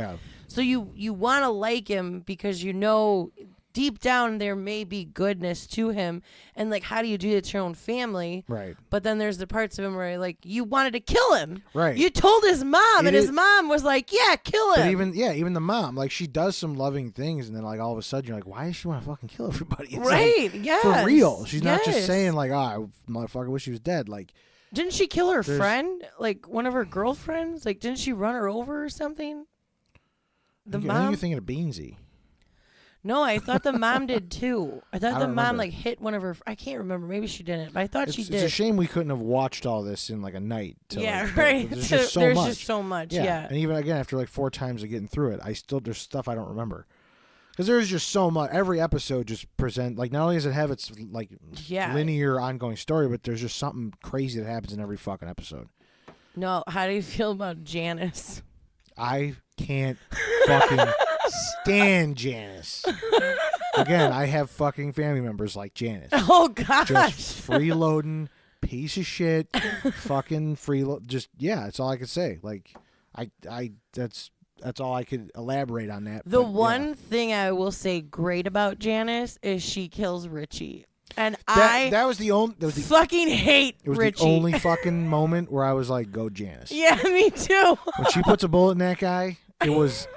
so you want to like him because you know deep down there may be goodness to him, and like, how do you do that to your own family? Right. But then there's the parts of him where like you wanted to kill him. Right. You told his mom, and his mom was like, yeah, kill him. But even the mom, like, she does some loving things, and then like all of a sudden you're like, why does she want to fucking kill everybody? It's right. Like, yes. For real. She's not just saying like, oh, I motherfucker wish she was dead. Like, didn't she kill her friend? Like, one of her girlfriends? Like, didn't she run her over or something? I think you're thinking of Beansy. No, I thought the mom did too. I thought the mom remember. like hit one of her. I can't remember. Maybe she didn't, but I thought she did. It's a shame we couldn't have watched all this in like a night. Right. There's just so much. Yeah. And even again, after like 4 times of getting through it, there's stuff I don't remember. Because there's just so much. Every episode just present, like, not only does it have its like linear ongoing story, but there's just something crazy that happens in every fucking episode. No, how do you feel about I can't fucking stand Janice. Again, I have fucking family members like Janice. Oh gosh. Just freeloading, piece of shit, fucking freeload. Just that's all I could say. Like, I that's all I could elaborate on that. The one thing I will say great about Janice is she kills Richie. And that was the only fucking hate it was Richie. the only fucking moment where I was like, go Janice. Yeah, me too. When she puts a bullet in that guy, it was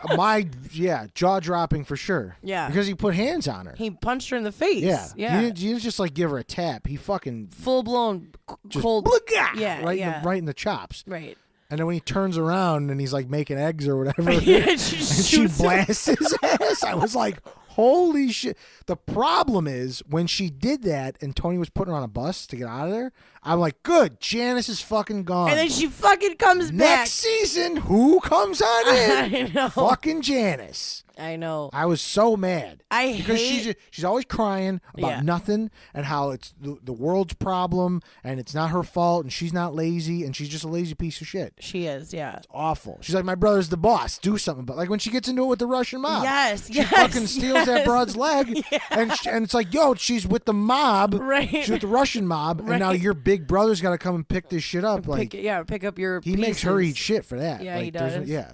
jaw dropping for sure. Yeah. Because he put hands on her. He punched her in the face. Yeah. He didn't just like give her a tap. He fucking full blown cold. Right in the chops. Right. And then when he turns around and he's like making eggs or whatever, and she blasts his ass, I was like, holy shit. The problem is when she did that and Tony was putting her on a bus to get out of there, I'm like, good, Janice is fucking gone. And then she fucking comes back. Next season, who comes on in? I know. Fucking Janice. I know. I was so mad. Because she's always crying about nothing and how it's the world's problem and it's not her fault and she's not lazy and she's just a lazy piece of shit. She is, yeah. It's awful. She's like, my brother's the boss. Do something. But like when she gets into it with the Russian mob. She fucking steals that broad's leg and it's like, yo, she's with the mob. Right. She's with the Russian mob and now your big brother's got to come and pick this shit up. Pick up your He makes her eat shit for that. Yeah, he does. Yeah.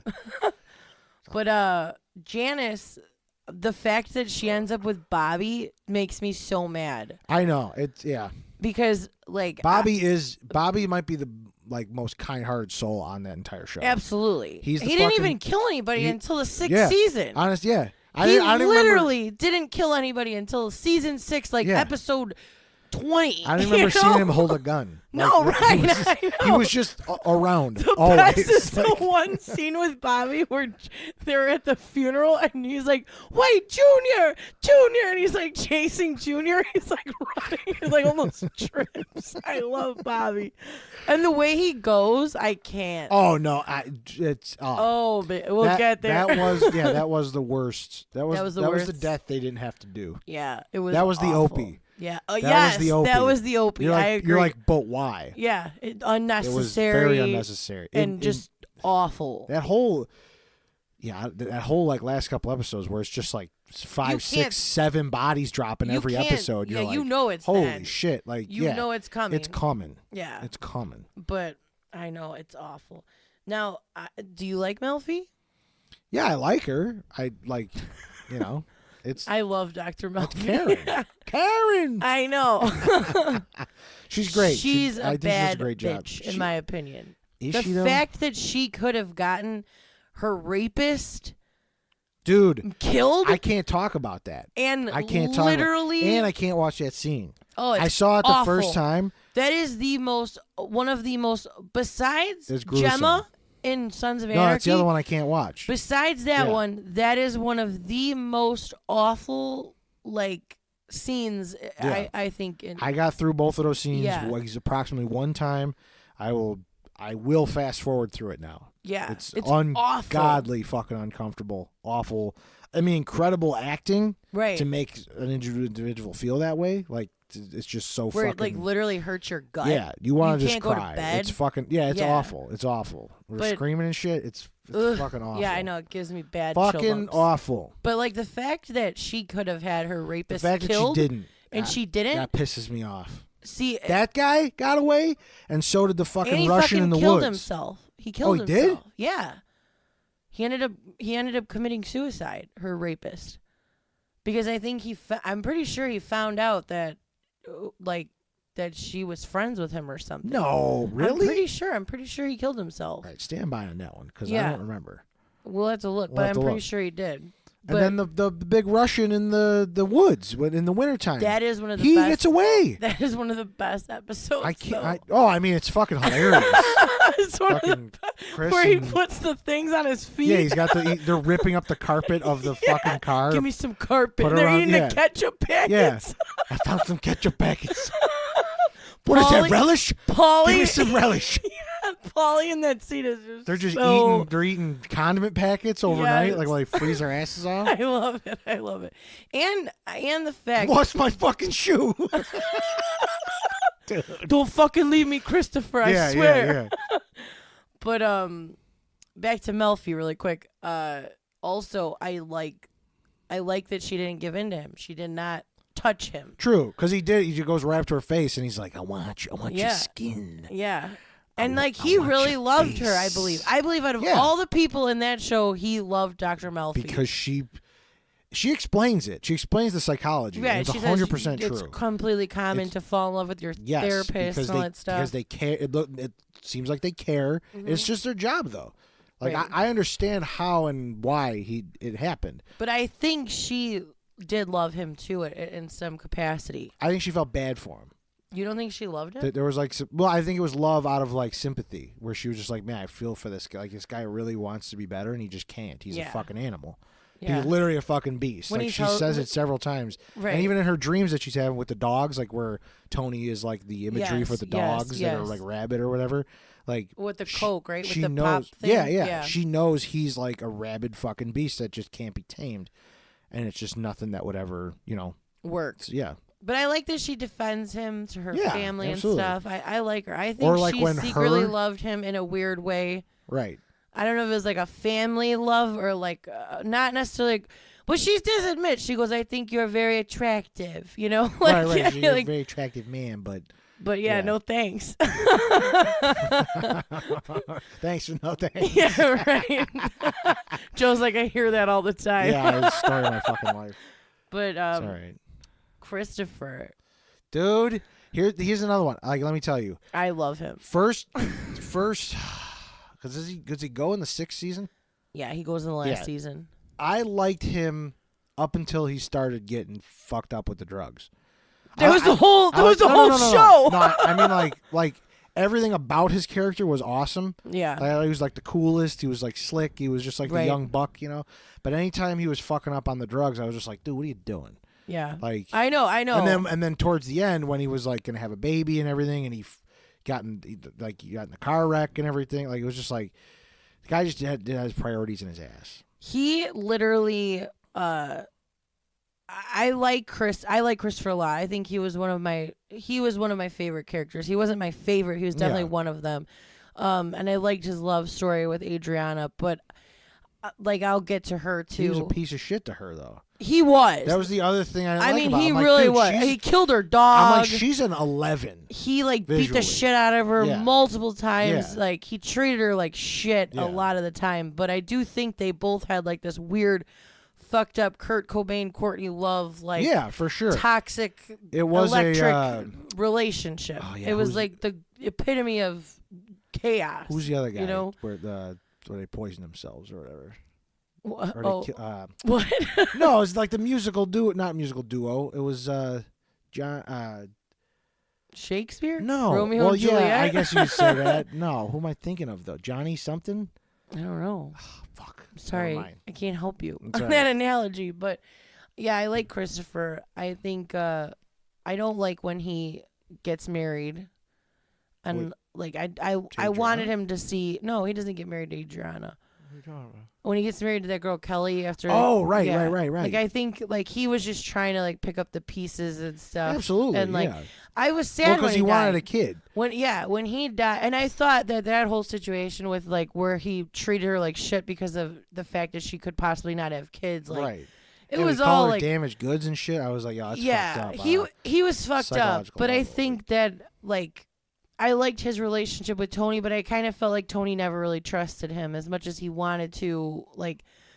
But Janice, the fact that she ends up with Bobby makes me so mad. I know. Because like Bobby might be the most kind-hearted soul on that entire show. Absolutely. He didn't even kill anybody until the 6th season. Honest, yeah. He literally didn't kill anybody until season 6, episode 20. I don't remember seeing him hold a gun. No, right. He was just around. The best is the one scene with Bobby where they're at the funeral and he's like, wait, Junior, and he's like chasing Junior. He's like running. He's like almost trips. I love Bobby. And the way he goes, I can't. Oh, no. We'll get there. That was the worst. That was the death they didn't have to do. Yeah, it was That was awful. the Opie. Yeah. That was the Opie. I agree. You're like, but why? Yeah, unnecessary. It was very unnecessary and just awful. That whole last couple episodes where it's just like 5, 6, 7 bodies dropping every episode. You're you know it's holy bad. shit! You know it's coming. It's coming. Yeah, it's coming. But I know it's awful. Now, do you like Melfi? Yeah, I like her. I like, I love Dr. Melfi. Karen. Karen. I know. She's great. She's a bad great bitch, in my opinion. Is she, the fact that she could have gotten her rapist, dude, killed. I can't talk about that. And I can't and I can't watch that scene. Oh, I saw it the first time. That is one of the most, besides gruesome. Gemma in Sons of Anarchy. No, that's the other one I can't watch. Besides that one, that is one of the most awful scenes. Yeah. I think. I got through both of those scenes. Yeah. Approximately one time. I will fast forward through it now. Yeah, it's ungodly, fucking uncomfortable, awful. I mean, incredible acting, right, to make an individual feel that way. Like it's just so where fucking. It literally hurts your gut. Yeah, you want to just cry. Go to bed. It's fucking it's awful. It's awful. We're screaming and shit. It's fucking awful. Yeah, I know, it gives me bad. Fucking awful. But the fact that she could have had her rapist killed, that she didn't, and she didn't, that pisses me off. See, that guy got away, and so did the fucking Russian in the killed woods. Himself. He killed himself. He did? Yeah. He ended up committing suicide. Her rapist, because I think I'm pretty sure he found out that that she was friends with him or something. No, really? I'm pretty sure he killed himself. All right, stand by on that one because I don't remember. We'll have to look, but I'm pretty sure he did. And then the big Russian in the woods in the wintertime. That is one of the he best. He gets away. That is one of the best episodes. I can't. I mean, it's fucking hilarious. It's one fucking of the where he puts the things on his feet. Yeah, he's got they're ripping up the carpet of the fucking car. Give me some carpet. They're eating the ketchup packets. Yeah, I found some ketchup packets. What is that, relish? Paulie, give me some relish. Paulie in that scene is just they're eating condiment packets overnight, while they freeze their asses off. I love it. And the fact, what's my fucking shoe? Dude. Don't fucking leave me, Christopher, I swear. Yeah. But back to Melfi really quick. Also, I like I like that she didn't give in to him. She did not touch him. True, because he did. He goes right up to her face, and he's like, I want your skin. Yeah. And he really loved her, I believe. I believe out of all the people in that show, he loved Dr. Melfi. Because she explains it. She explains the psychology. Yeah, it's 100% true. It's completely common to fall in love with your therapist and all that stuff. Because they care. It seems like they care. Mm-hmm. It's just their job, though. Like, right. I understand how and why it happened. But I think she did love him, too, in some capacity. I think she felt bad for him. You don't think she loved him? There was I think it was love out of sympathy, where she was just like, man, I feel for this guy. Like, this guy really wants to be better, and he just can't. He's a fucking animal. Yeah. He's literally a fucking beast. When she says it several times. Right. And even in her dreams that she's having with the dogs, like where Tony is like the imagery for the dogs that are like rabid or whatever. Like with the coke, right? She with the knows, pop thing? Yeah. She knows he's like a rabid fucking beast that just can't be tamed. And it's just nothing that would ever, work. Yeah. But I like that she defends him to her family absolutely. and stuff. I like her. I think she secretly loved him in a weird way. Right. I don't know if it was like a family love or not necessarily. But she does admit, she goes, I think you're very attractive, right. You're a very attractive man, but no thanks. Thanks for no thanks. Yeah, right. Joe's like, I hear that all the time. Yeah, it's the story of my fucking life. But it's all right. Christopher. Dude, here's another one. Let me tell you. I love him. First, because does he go in the 6th season? Yeah, he goes in the last season. I liked him up until he started getting fucked up with the drugs. There was the whole show. No, I mean everything about his character was awesome. Yeah. He was like the coolest. He was like slick. He was just like the young buck, But anytime he was fucking up on the drugs, I was just like, dude, what are you doing? Yeah. Like I know. And then towards the end when he was like gonna have a baby and everything, and he got in the car wreck and everything, like it was just like the guy just had his priorities in his ass. He literally I like Christopher a lot. I think he was one of my favorite characters. He wasn't my favorite. He was definitely one of them. And I liked his love story with Adriana, but I'll get to her too. He was a piece of shit to her though. He was. That was the other thing I didn't like about him. He really was. He killed her dog. I'm like, she's an 11. He beat the shit out of her multiple times. Yeah. He treated her like shit a lot of the time. But I do think they both had this weird, fucked up Kurt Cobain, Courtney Love, for sure, toxic, it was electric relationship. Oh, yeah. It was the epitome of chaos. Who's the other guy? Where they poison themselves or whatever. What? What? No, it's like the musical duo. Not musical duo. It was John. Shakespeare? No. Romeo and Juliet? Yeah, I guess you could say that. No. Who am I thinking of though? Johnny something? I don't know. Oh, fuck. I'm sorry. I can't help you on that analogy. But yeah, I like Christopher. I think I don't like when he gets married. And I wanted him to see. No, he doesn't get married to Adriana. When he gets married to that girl Kelly after. Oh, right. I think he was just trying to pick up the pieces and stuff. Absolutely. And I was sad because he wanted a kid. When he died, and I thought that whole situation with where he treated her like shit because of the fact that she could possibly not have kids. Right. It was all damaged goods and shit. I was like, that's fucked up. He was fucked up. But I think that I liked his relationship with Tony, but I kind of felt like Tony never really trusted him as much as he wanted to.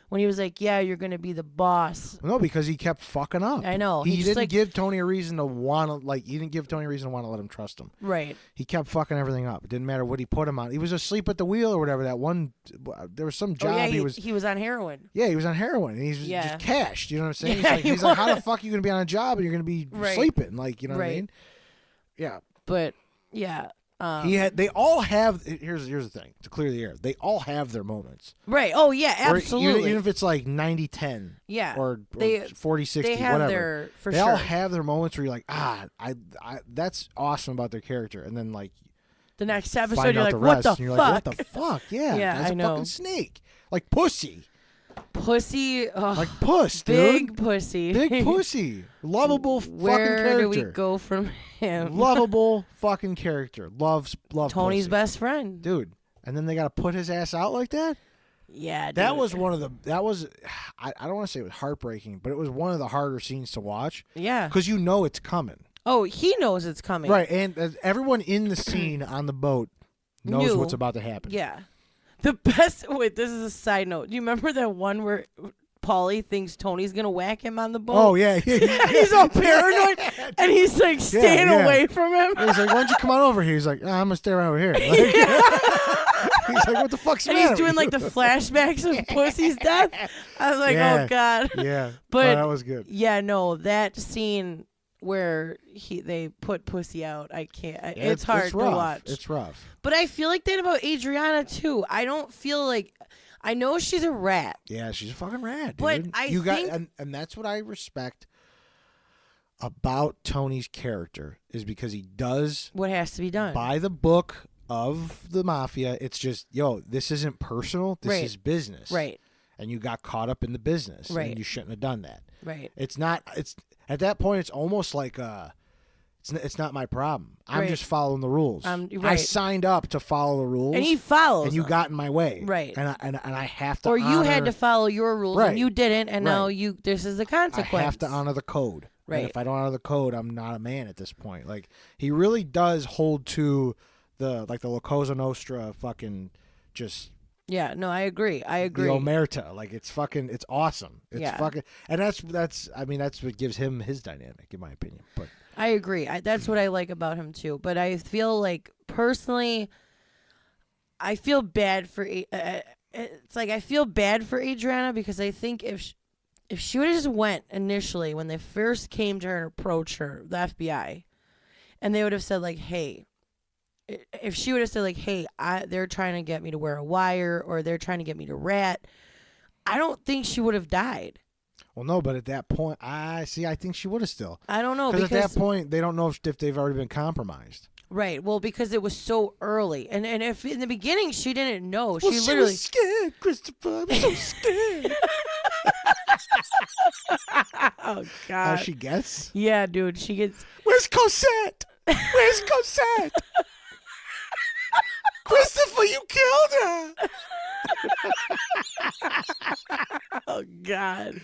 When he was like, yeah, you're going to be the boss. No, because he kept fucking up. I know. He didn't give Tony a reason to want to, he didn't give Tony a reason to want to let him trust him. Right. He kept fucking everything up. It didn't matter what he put him on. He was asleep at the wheel or whatever. There was some job. He was on heroin. Yeah, he was on heroin. And he's just cashed. You know what I'm saying? He's like, how the fuck are you going to be on a job and you're going to be sleeping? You know what I mean? Yeah. But, yeah. They all have. Here's the thing to clear the air. They all have their moments. Right. Oh yeah, absolutely. Even if it's 90-10. Yeah. Or 40-60. They have whatever. They all have their moments where you're like, I that's awesome about their character, and then the next episode you're like, what the fuck? You're like, what the fuck? Yeah. Yeah, that's I a know. fucking snake. Like pussy. Pussy. Like puss, dude. Big pussy. Big pussy. Lovable fucking character. Where do we go from him? Lovable fucking character. Love Tony's pussy. best friend. Dude. And then they got to put his ass out like that? Yeah, that dude. was one of the. That was, I don't want to say it was heartbreaking, but it was one of the harder scenes to watch. Yeah. Because you know it's coming. Oh, he knows it's coming. Right, and everyone in the scene on the boat knows what's about to happen. Yeah. The best. Wait, this is a side note. Do you remember that one where Paulie thinks Tony's gonna whack him on the boat? Oh yeah, He's all paranoid, and he's like staying away from him. He's like, "Why don't you come on over here?" He's like, "I'm gonna stay right over here." Like, he's like, "What the fuck's the and matter?" he's doing like the flashbacks of Pussy's death. I was like, Yeah. "Oh God." Yeah, But that was good. Yeah, no, that scene where they put Pussy out, I can't. It's hard to watch. It's rough. But I feel like that about Adriana too. I don't feel like. I know she's a rat. Yeah, she's a fucking rat, dude. But I think and that's what I respect about Tony's character is because he does what has to be done by the book of the mafia. It's just, this isn't personal. This is business. Right. And you got caught up in the business. Right. And you shouldn't have done that. Right. It's not. It's at that point. It's almost like It's not my problem. I'm just following the rules. I signed up to follow the rules, and he follows. And you got in my way, right? And I have to. Or you had to follow your rules, and you didn't, and now this is the consequence. I have to honor the code, right? And if I don't honor the code, I'm not a man at this point. Like he really does hold to the La Cosa Nostra, fucking just. Yeah, no, I agree. The omerta, like it's awesome. It's fucking, and that's what gives him his dynamic, in my opinion. But. I agree. That's what I like about him too. But I feel like personally, I feel bad for. It's like I feel bad for Adriana because I think if she would have just went initially when they first came to her and approached her, the FBI, and they would have said like, "Hey," if she would have said like, "Hey, they're trying to get me to wear a wire or they're trying to get me to rat," I don't think she would have died. Well, no, but at that point, I think she would have still. I don't know. Because at that point, they don't know if they've already been compromised. Right. Well, because it was so early. And if in the beginning she didn't know, she literally was scared, Christopher. I'm so scared. Oh, God. She gets? Yeah, dude. She gets. Where's Cosette? Where's Cosette? Christopher, you killed her. Oh, God.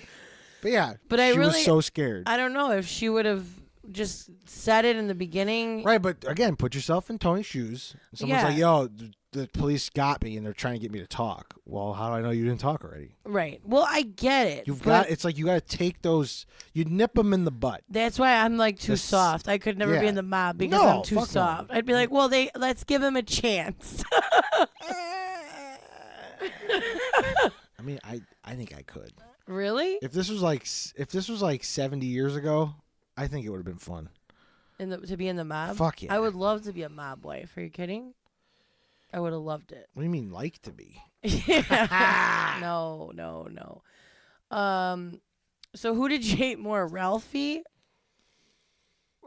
But yeah, she was so scared. I don't know if she would have just said it in the beginning. Right, but again, put yourself in Tony's shoes. Someone's like, "Yo, the police got me and they're trying to get me to talk." Well, how do I know you didn't talk already? Right. Well, I get it. It's like you got to take those. You nip them in the butt. That's why I'm like too soft. I could never be in the mob because I'm too soft. No. I'd be like, well, let's give him a chance. I mean, I think I could. Really? If this was like 70 years ago, I think it would have been fun. To be in the mob? Fuck yeah. I would love to be a mob wife. Are you kidding? I would have loved it. What do you mean, like to be? No. So who did you hate more, Ralphie,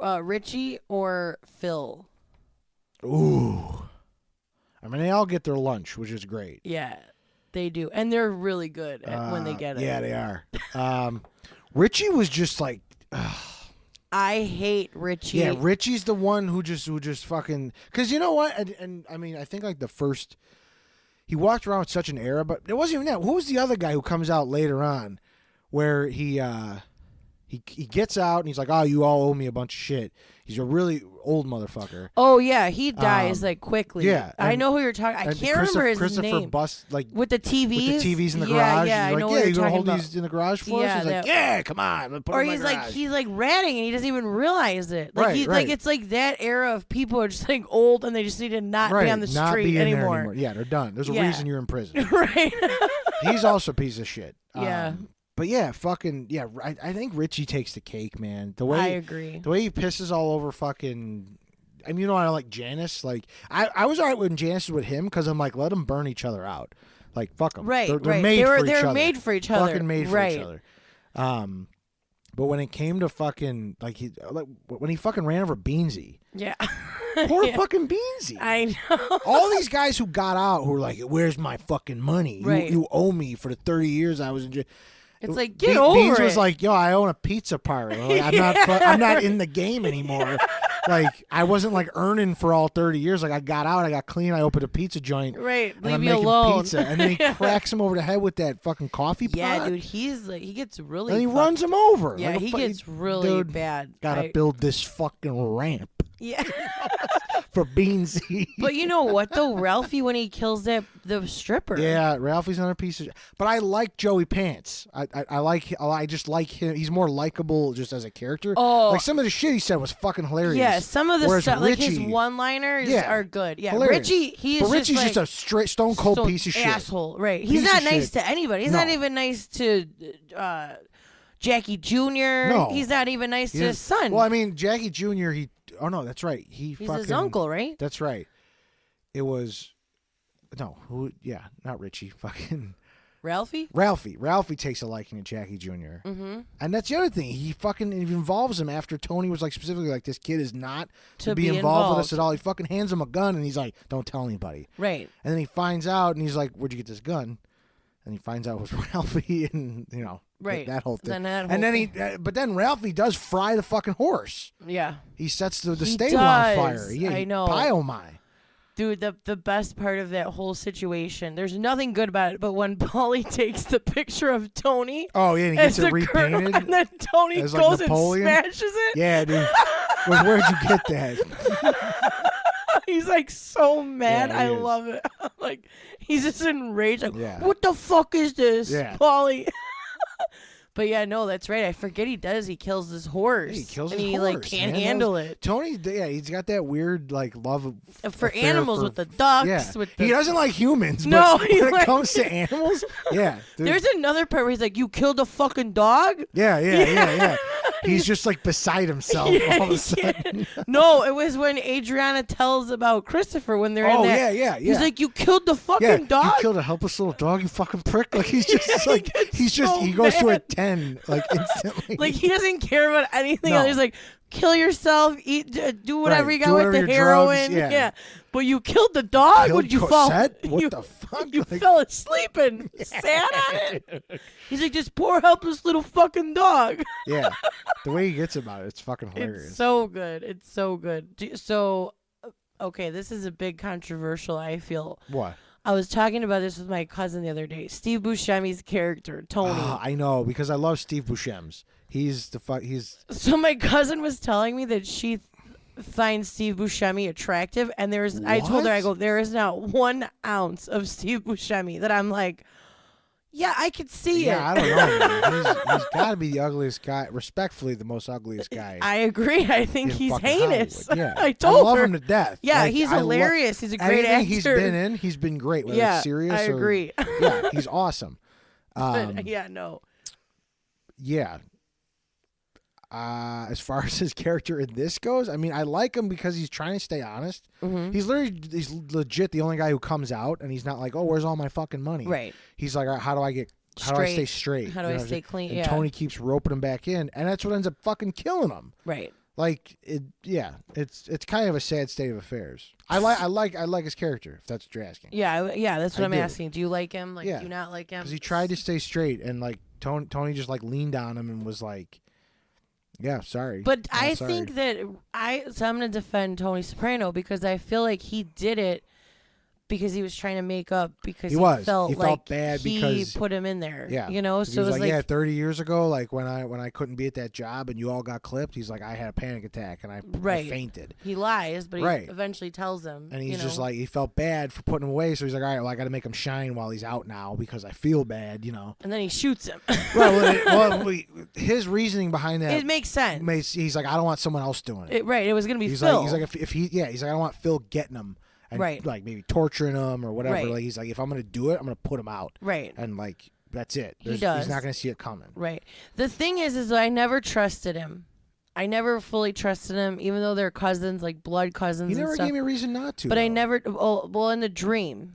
Richie, or Phil? Ooh. I mean, they all get their lunch, which is great. Yeah, they do. And they're really good when they get it. Yeah, they are. Richie was just like... I hate Richie. Yeah, Richie's the one who just fucking... Because you know what? And I mean, I think like the first... He walked around with such an air, but it wasn't even that. Who was the other guy who comes out later on where he gets out and he's like, "Oh, you all owe me a bunch of shit." He's a really old motherfucker. Oh yeah, he dies like quickly. Yeah, I know who you're talking. I can't remember his name. With the TVs. With the TVs in the garage. Yeah, he's I know like, what "Yeah, you're you gonna talking hold about. these in the garage for us?" He's like, "Yeah, come on." Or he's like ratting and he doesn't even realize it. Like like it's like that era of people are just like old and they just need to not be on the street anymore. Yeah, they're done. There's a reason you're in prison. Right. He's also a piece of shit. Yeah. But yeah, I think Richie takes the cake, man. I agree. The way he pisses all over fucking... I mean, I like Janice. Like, I was all right when Janice was with him because I'm like, let them burn each other out. Like, fuck them. Right, they're made for each other. They're made for each other. Fucking made for each other. But when it came to fucking... when he fucking ran over Beansy... Yeah. Poor fucking Beansy. I know. All these guys who got out who were like, "Where's my fucking money? Right. You owe me for the 30 years I was in jail." It's like, get over Beans it. was like, "Yo, I own a pizza parlor. Like, I'm not in the game anymore." Like, I wasn't like earning for all 30 years. Like, I got out, I got clean, I opened a pizza joint. Right, and leave I'm me making alone. Pizza, and then he cracks him over the head with that fucking coffee pot. Yeah, dude, he's like, he gets really. And he runs him over. Yeah, like he gets really dude, bad. Gotta build this fucking ramp. Yeah. For Beansy. But you know what though, Ralphie, when he kills the stripper. Yeah, Ralphie's another piece of. But I like Joey Pants. I just like him. He's more likable just as a character. Oh, like some of the shit he said was fucking hilarious. Yeah, some of the stuff, like his Richie, one-liners are good. Yeah, hilarious. Richie's just a straight stone cold piece of shit. Asshole. Right. He's not nice to anybody. He's not even nice to Jackie Jr. No. He's not even nice to his son. Well, I mean, Jackie Jr. Oh no, that's right. He's his uncle, right? That's right. It was not Richie. Fucking Ralphie. Ralphie takes a liking to Jackie Jr. Mm-hmm. And that's the other thing. He involves him after Tony was like specifically like, this kid is not to be involved with us at all. He fucking hands him a gun and he's like, don't tell anybody. Right. And then he finds out and he's like, where'd you get this gun? And he finds out it was Ralphie and that whole thing. But then Ralphie does fry the fucking horse. Yeah. He sets the stable on fire. Yeah, I know. Biomai. Dude, the best part of that whole situation, there's nothing good about it, but when Paulie takes the picture of Tony. Oh, yeah, and he gets it repainted. And then Tony goes and smashes it. Yeah, dude. Where'd you get that? He's like so mad. I love it. Like, he's just enraged. Like, what the fuck is this, Paulie? But yeah, no, that's right. I forget he does. He kills his horse. Yeah, he kills his horse. And he like can't handle it. Tony, he's got that weird like love for animals with the ducks. Yeah. With he doesn't like humans. No, but when it comes to animals, yeah. Dude. There's another part where he's like, "You killed a fucking dog." Yeah. He's just like beside himself all of a sudden. No, it was when Adriana tells about Christopher when they're in that. Yeah. He's like, "You killed the fucking dog. You killed a helpless little dog. You fucking prick." Like he's just like he goes to a 10 like instantly. Like he doesn't care about anything else. He's like, kill yourself, eat, do whatever you got with the drugs, heroin. yeah. But you killed the dog. Would you fall? What the fuck? You fell asleep and sat on it. He's like, this poor helpless little fucking dog. Yeah, the way he gets about it, it's fucking hilarious. It's so good. It's so good. So, okay, this is a big controversial. I feel. What? I was talking about this with my cousin the other day. Steve Buscemi's character, Tony. I know, because I love Steve Buscemi's. He's. So my cousin was telling me that she finds Steve Buscemi attractive, and I told her, I go, there is not 1 ounce of Steve Buscemi that I'm like, yeah, I could see it. Yeah, I don't know. Man. He's got to be the ugliest guy. Respectfully, the most ugliest guy. I agree. I think he's heinous. Yeah. I told her. Him to death. Yeah, like, he's hilarious. He's a great actor. He's been in, he's been great. Whether it's serious I agree. Yeah, he's awesome. No. Yeah. As far as his character in this goes, I mean, I like him because he's trying to stay honest. Mm-hmm. He's legit the only guy who comes out, and he's not like, oh, where's all my fucking money? Right. He's like, how do I stay straight? How do I stay clean? And Tony keeps roping him back in, and that's what ends up fucking killing him. Right. Like it's kind of a sad state of affairs. I like his character, if that's what you're asking. Yeah, that's what I'm asking. Do you like him? Like, do you not like him? Because he tried to stay straight, and like Tony just like leaned on him and was like, yeah, sorry. But I think that I'm going to defend Tony Soprano because I feel like he did it because he was trying to make up because he felt bad because he put him in there. Yeah. You know, so it was like, yeah, 30 years ago, like when I couldn't be at that job and you all got clipped, he's like, I had a panic attack and I fainted. He lies, but he eventually tells him. And he's just like, he felt bad for putting him away, so he's like, all right, well, I got to make him shine while he's out now because I feel bad, you know. And then he shoots him. His reasoning behind that, it makes sense. He's like, I don't want someone else doing it. It was gonna be Phil. He's like, he's like, I don't want Phil getting him. And like maybe torturing him or whatever. Right. Like he's like, if I'm gonna do it, I'm gonna put him out. Right. And like that's it. He does. He's not gonna see it coming. Right. The thing is I never trusted him. I never fully trusted him, even though they're cousins, like blood cousins. He never and stuff. gave me a reason not to. But though. I never. Well, in the dream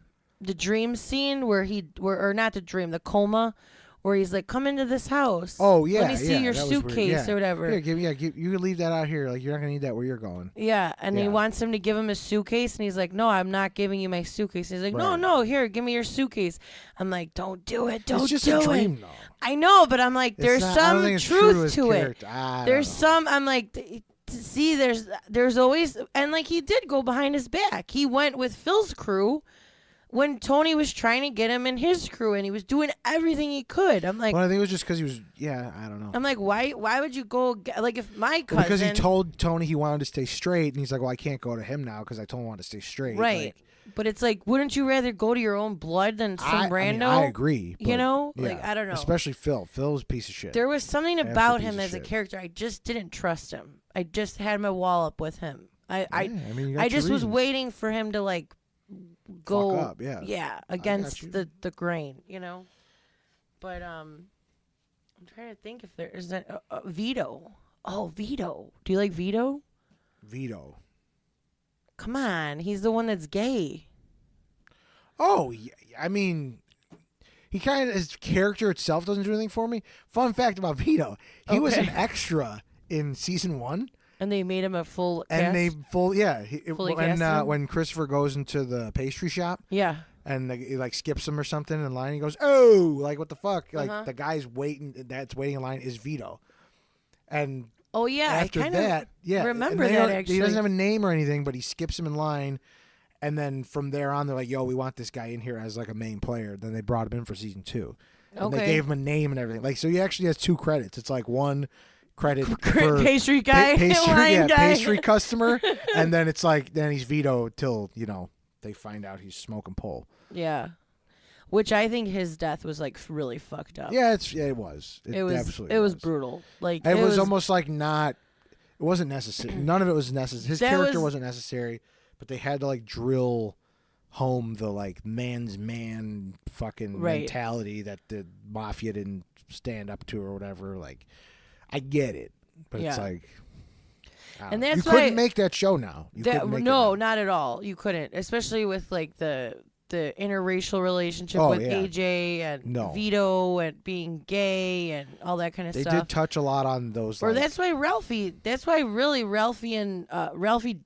scene where or not the dream, the coma. Where he's like, come into this house. Oh, yeah. Let me see your suitcase or whatever. You can leave that out here. Like, you're not going to need that where you're going. Yeah, and he wants him to give him a suitcase, and he's like, no, I'm not giving you my suitcase. He's like, no, here, give me your suitcase. I'm like, don't do it, don't do it. It's just a dream, though. I know, but I'm like, there's some truth to it. There's some, I'm like, see, there's always, and like he did go behind his back. He went with Phil's crew when Tony was trying to get him in his crew, and he was doing everything he could. I'm like, well, I think it was just because he was. Yeah, I don't know. I'm like, why would you go? Like, if my cousin, because he told Tony he wanted to stay straight, and he's like, well, I can't go to him now because I told him I wanted to stay straight. Right. Like, but it's like, wouldn't you rather go to your own blood than some rando? I agree. You know, yeah, like I don't know. Especially Phil. Phil was a piece of shit. There was something about him as a shit. character. I just didn't trust him. I just had my wall up with him. I mean, I just was waiting for him to like go fuck up, yeah. against the grain, you know. But I'm trying to think if there is a Vito. Oh, Vito. Do you like Vito? Vito. Come on, he's the one that's gay. Oh, yeah, I mean, he kind of, his character itself doesn't do anything for me. Fun fact about Vito: he was an extra in season 1. And they made him a full cast? And they fully casted when Christopher goes into the pastry shop. Yeah. And he like skips him or something in line. He goes, "Oh, like what the fuck?" Like the guy's waiting in line is Vito. And oh yeah, after I kind that, of remember that actually. He doesn't have a name or anything, but he skips him in line. And then from there on, they're like, "Yo, we want this guy in here as like a main player." Then they brought him in for season 2, and they gave him a name and everything. Like, so he actually has 2 credits. It's like one credit for pastry guy, pastry customer, and then it's like then he's Vito till they find out he's smoking pole. Yeah, which I think his death was like really fucked up. Yeah, it was. It was brutal. Like it was almost like not. It wasn't necessary. None of it was necessary. His character wasn't necessary, but they had to like drill home the like man's man fucking mentality that the mafia didn't stand up to or whatever. Like, I get it, but it's like. And that's you couldn't make that show now. Not at all. You couldn't, especially with like the interracial relationship with AJ and Vito and being gay and all that kind of stuff. They did touch a lot on those. Or that's why Ralphie. That's why really Ralphie and Richie.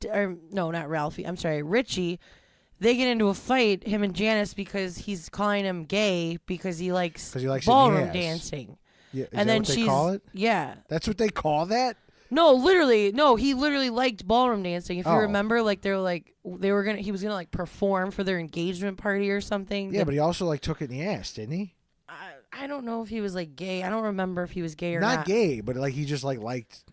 They get into a fight, him and Janice, because he's calling him gay because he likes ballroom dancing. Yeah, and then what they call it? Yeah. That's what they call that? No, literally. No, he literally liked ballroom dancing. If you remember, like he was gonna like perform for their engagement party or something. Yeah, but he also like took it in the ass, didn't he? I don't know if he was like gay. I don't remember if he was gay or not. Not gay, but like he just like liked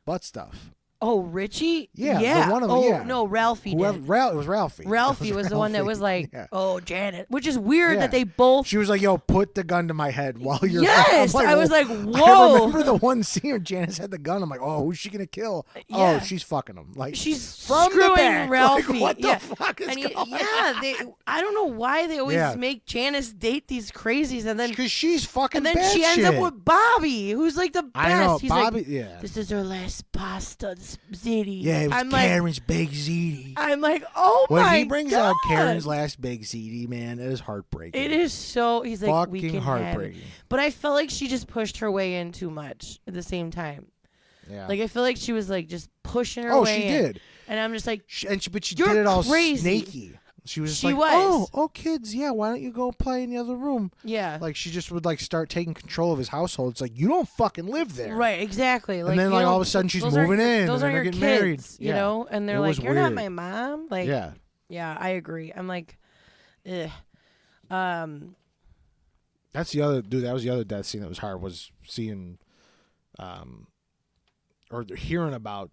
butt stuff. Oh, Richie? Yeah. One of them, yeah. No, Ralphie did. It was Ralphie. Ralphie was the one that was like, oh, Janet. Which is weird that they both... She was like, yo, put the gun to my head while you're... Yes! I was like, whoa! I remember the one scene where Janice had the gun. I'm like, oh, who's she going to kill? Yeah. Oh, she's fucking him. Like, she's from screwing the back. Ralphie. Like, what the fuck is going on? I don't know why they always make Janice date these crazies and then... Because she's fucking And then she ends up with Bobby, who's like the best. I know, He's Bobby, like, this is her last pasta, ziti. Yeah, it was Karen's big ziti. I'm like, oh my god. When he brings out Karen's last big ziti, man, it is heartbreaking. It is so. He's like, fucking we can heartbreaking. Have it. But I felt like she just pushed her way in too much at the same time. Yeah. Like I feel like she was like just pushing her way in. Oh, she did. And I'm just like, but she did it all crazy. snaky. She was oh, kids, yeah, why don't you go play in the other room? Yeah. Like, she just would, like, start taking control of his household. It's like, you don't fucking live there. Right, exactly. Like, and then, like, all of a sudden, she's moving in. Those are your kids, married. You know? And they're like, you're not my mom? Like, yeah. Yeah, I agree. I'm like, ugh. That's the other, dude, that was the other death scene that was hard, was seeing, or hearing about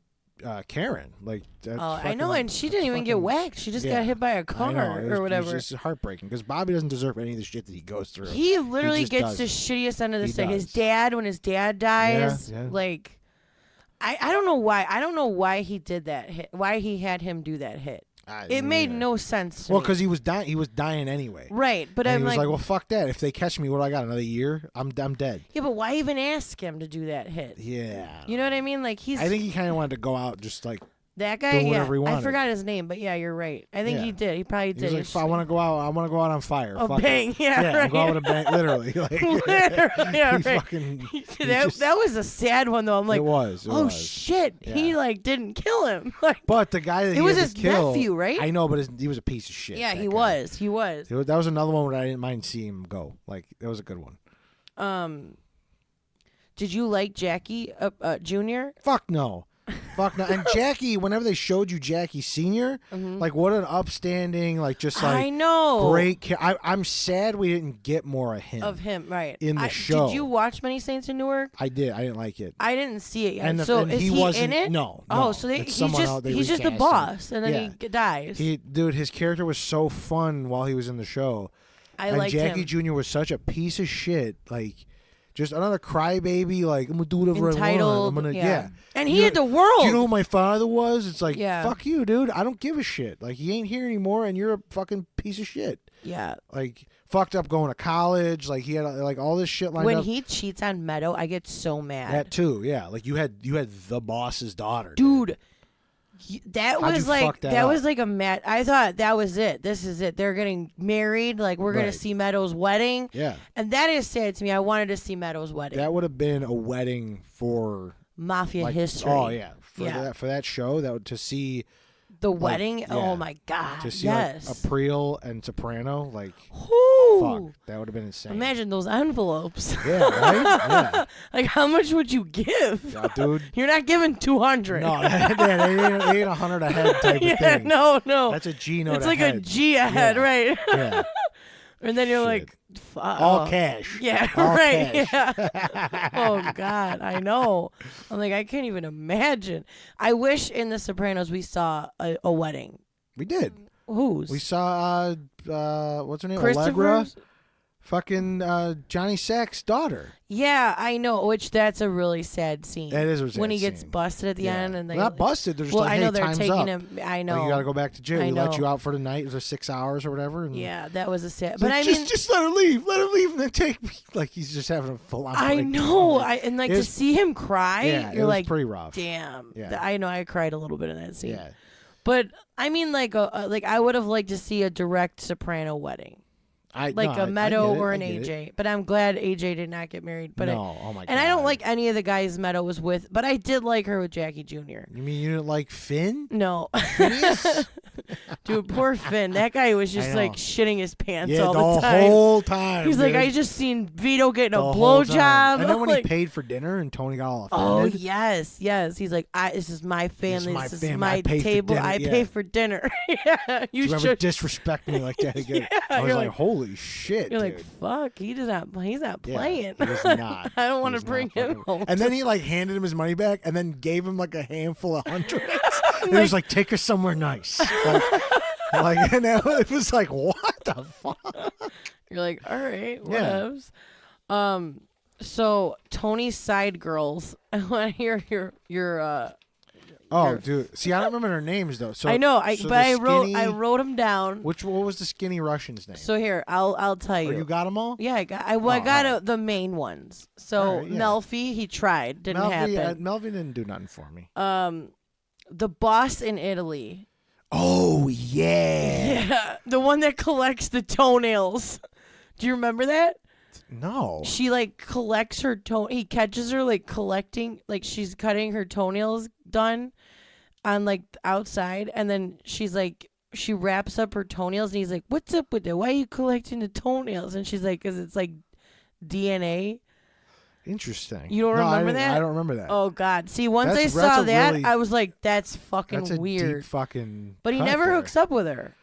Karen, like I know, and she didn't even get whacked. She just got hit by a car or whatever. It's just heartbreaking because Bobby doesn't deserve any of the shit that he goes through. He literally gets the shittiest end of the stick. His dad, when his dad dies, like I don't know why. I don't know why he did that hit. Why he had him do that hit. It made no sense to me. Well, because he was dying. He was dying anyway. Right, but he was like, well, fuck that. If they catch me, what do I got? Another year? I'm dead. Yeah, but why even ask him to do that hit? Yeah. You know what I mean? Like I think he kind of wanted to go out just like. That guy, he wanted. I forgot his name, but yeah, you're right. I think he did. He probably did. He was like, I want to go out. I want to go out on fire. Oh, fuck bang! It. Yeah, right. Go out with a bang, literally. Like, literally, yeah, right. Fucking, that was a sad one though. I'm like, it was. Shit! Yeah. He like didn't kill him. Like, but the guy that it was had his to kill, nephew, right? I know, but he was a piece of shit. Yeah, he was. He was. That was another one where I didn't mind seeing him go. Like, it was a good one. Did you like Jackie Jr.? Fuck no. Fuck no. And Jackie, whenever they showed you Jackie Sr., like what an upstanding, like just like I know. great. I'm sad we didn't get more of him. Right. In the show. Did you watch Many Saints in Newark? I did. I didn't like it. I didn't see it yet. And so and is he he wasn't, in it? No. Oh, so he's just the boss, and then he dies. Dude, his character was so fun while he was in the show. And Jackie Jr. was such a piece of shit. Like, just another crybaby. Like, I'm gonna do whatever Entitled, I want. I'm gonna, And he had the world. Do you know who my father was? It's like, fuck you, dude. I don't give a shit. Like, he ain't here anymore, and you're a fucking piece of shit. Yeah. Like, fucked up going to college. Like, he had like all this shit lined up. When he cheats on Meadow, I get so mad. That too, yeah. Like, you had the boss's daughter, dude. That was like that was like a mad. I thought that was it. This is it. They're getting married. Like we're gonna see Meadow's wedding. Yeah, and that is sad to me. I wanted to see Meadow's wedding. That would have been a wedding for Mafia history. Oh yeah, for that show. To see the wedding. Oh my god. To see like April and Soprano. Like, fuck, that would have been insane. Imagine those envelopes. Yeah, right. Yeah. Like, how much would you give? Yeah, dude. You're not giving 200. No, they ain't 100 a head type of thing. No. That's a G note. It's like a G a head, right? Yeah. And then you're like, all cash. Yeah, all right. Cash. Yeah. Oh God, I know. I'm like, I can't even imagine. I wish in The Sopranos we saw a wedding. We did. Whose? We saw what's her name? Christopher's? Allegra. Fucking Johnny Sack's daughter. Yeah, I know. Which that's a really sad scene. That is a sad when he gets scene. busted at the end, and they not busted. They're just well, like, I know hey, they're time's taking up. him. I know. Like, you got to go back to jail. I We know. let you out for the night. It was 6 hours or whatever. And yeah, that was a sad. But But I mean, just let her leave. Let her leave, and then take me. Like he's just having a full on. I know. And like to see him cry, yeah, you're like, pretty rough. Damn. Yeah. I know. I cried a little bit in that scene. Yeah. But I mean, like I would have liked to see a direct Soprano wedding. A Meadow or an AJ. But I'm glad AJ did not get married. But no, oh my god. And I don't like any of the guys Meadow was with, but I did like her with Jackie Jr. You mean you didn't like Finn? No. Phineas? Dude, poor Finn. That guy was just like shitting his pants all the time. whole time. He's dude. like, I just seen Vito getting a blowjob. And then when he paid for dinner and Tony got all offended. Oh, yes. He's like, this is my family. This is my I table. I pay for dinner. Yeah, you should ever disrespect me like that again. Yeah, I was like, holy shit. You're dude. like, fuck, he's not playing. He's not. I don't want to bring him home. And then he like handed him his money back and then gave him like a handful of hundreds. And he was like, take her somewhere nice. And it was like, what the fuck? You're like, all right, whatevs. So Tony's side girls. I want to hear your dude. See, I don't remember their names though. So I know. so I skinny, wrote them down. What was the skinny Russian's name? So here, I'll tell you. You got them all? Yeah, I got the main ones. So Melfi, he tried, didn't happen. Melfi didn't do nothing for me. The boss in Italy. Oh yeah. Yeah, the one that collects the toenails. Do you remember that? No. She like collects her he catches her like collecting, like she's cutting her toenails done on like outside, and then she's like, she wraps up her toenails, and he's like, what's up with it? Why are you collecting the toenails? And she's like, because it's like DNA. Interesting. You don't remember that? I don't remember that. Oh God! See, once I saw that, really, I was like, "That's fucking that's a weird." Deep fucking. But he never hooks up with her.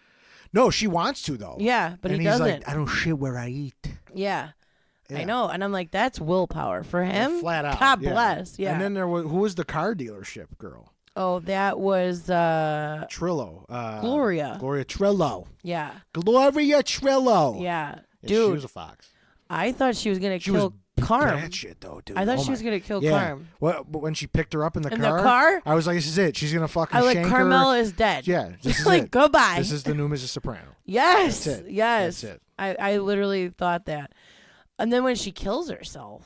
No, she wants to though. Yeah, but and he he's doesn't. Like, I don't shit where I eat. Yeah. I know, and I'm like, that's willpower for him. Flat out. God bless. Yeah. And then who was the car dealership girl? Oh, that was Trillo. Gloria. Gloria Trillo. Yeah. Gloria Trillo. Yeah. Dude, she was a fox. I thought she was gonna kill Carm. That shit though, dude. I thought she was gonna kill Carm. Well, but when she picked her up in the car. In the car? I was like, this is it. She's gonna fucking I like shank Carmela her. is dead. Yeah. This is like, it. goodbye. This is the new Mrs. Soprano. Yes. That's it. Yes. That's it. I literally thought that. And then when she kills herself.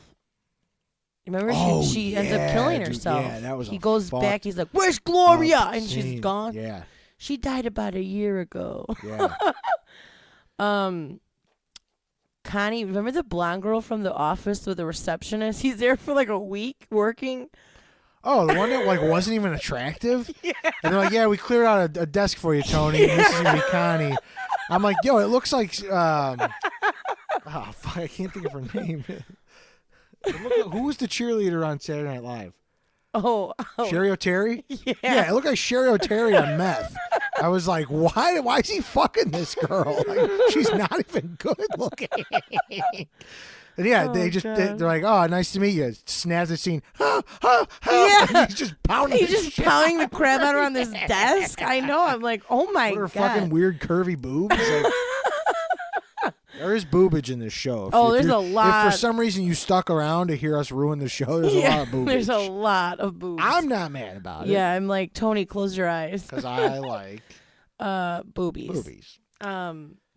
Remember she ends up killing herself. Yeah, that was he goes back, he's like, where's Gloria? And she's gone. Yeah. She died about a year ago. Yeah. Connie, remember the blonde girl from The Office with the receptionist? He's there for like a week working. Oh, the one that like wasn't even attractive? Yeah. And they're like, yeah, we cleared out a desk for you, Tony. Yeah. This is going to be Connie. I'm like, yo, it looks like... oh, fuck, I can't think of her name. Who was the cheerleader on Saturday Night Live? Oh. Sherry O'Terry? Yeah. Yeah, it looked like Sherry O'Terry on meth. I was like, why is he fucking this girl? Like, she's not even good looking. And yeah, they're like, oh, nice to meet you. Snaps the scene. Yeah. And he's just pounding. He's just pounding the crap out of her on this desk. I know. I'm like, oh my what are God. fucking weird curvy boobs. Like, there is boobage in this show. There's a lot. If for some reason you stuck around to hear us ruin the show, there's a lot of boobage. There's a lot of boobs. I'm not mad about it. Yeah, I'm like, Tony, close your eyes. Because I like boobies.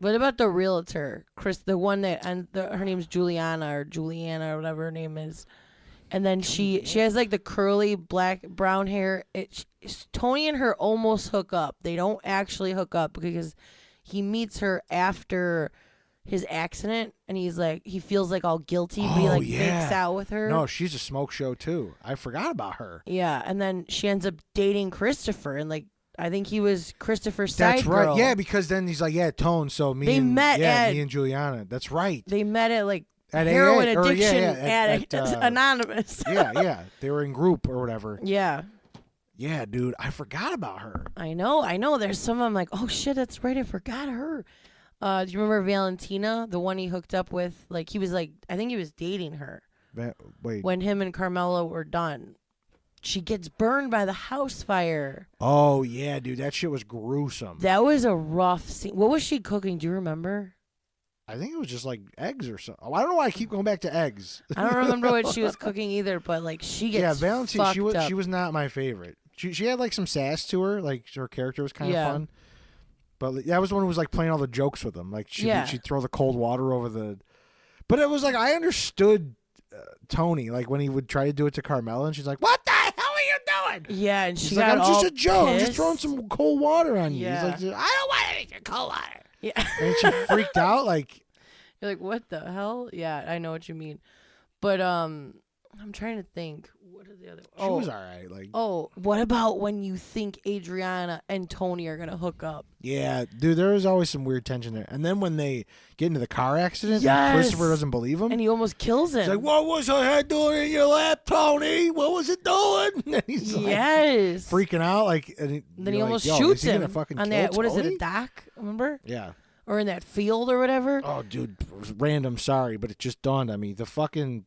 What about the realtor, Chris? The one that her name's Juliana or whatever her name is, and then she has like the curly brown hair. Tony and her almost hook up. They don't actually hook up because he meets her after his accident, and he feels like all guilty, but he makes out with her. No, she's a smoke show too. I forgot about her. Yeah, and then she ends up dating Christopher, and like. I think he was Christopher's side That's right. girl. Yeah, because then he's like, yeah, Tone. So me and Juliana. That's right. They met at like at heroin AA, addiction addict anonymous. yeah. They were in group or whatever. Yeah. Yeah, dude. I forgot about her. I know. There's some I'm like, oh shit, that's right. I forgot her. Do you remember Valentina, the one he hooked up with? Like he was like, I think he was dating her. Wait. When him and Carmelo were done. She gets burned by the house fire. Oh, yeah, dude. That shit was gruesome. That was a rough scene. What was she cooking? Do you remember? I think it was just like eggs or something. I don't know why I keep going back to eggs. I don't remember what she was cooking either, but like she gets Valentina, she up. was not my favorite. She had like some sass to her. Like her character was kind of fun. But that was the one who was like playing all the jokes with them. Like she'd throw the cold water over the. But it was like I understood Tony, like when he would try to do it to Carmela, and she's like, "What the hell are you doing?" Yeah, and she's like, got "I'm just a joke. I'm just pissed. throwing some cold water on you." Yeah. He's like, "I don't want any cold water." Yeah, and she freaked out. Like, you're like, "What the hell?" Yeah, I know what you mean, but I'm trying to think. What are the other? She was all right. Like, what about when you think Adriana and Tony are gonna hook up? Yeah, dude, there is always some weird tension there. And then when they get into the car accident, and Christopher doesn't believe him, and he almost kills him. He's like, "What was her head doing in your lap, Tony? What was it doing?" And he's like, freaking out, like, and then he almost like, shoots him on that. Tony? What is it? A dock? Remember? Yeah. Or in that field or whatever. Oh, dude, it was random. Sorry, but it just dawned on me. The fucking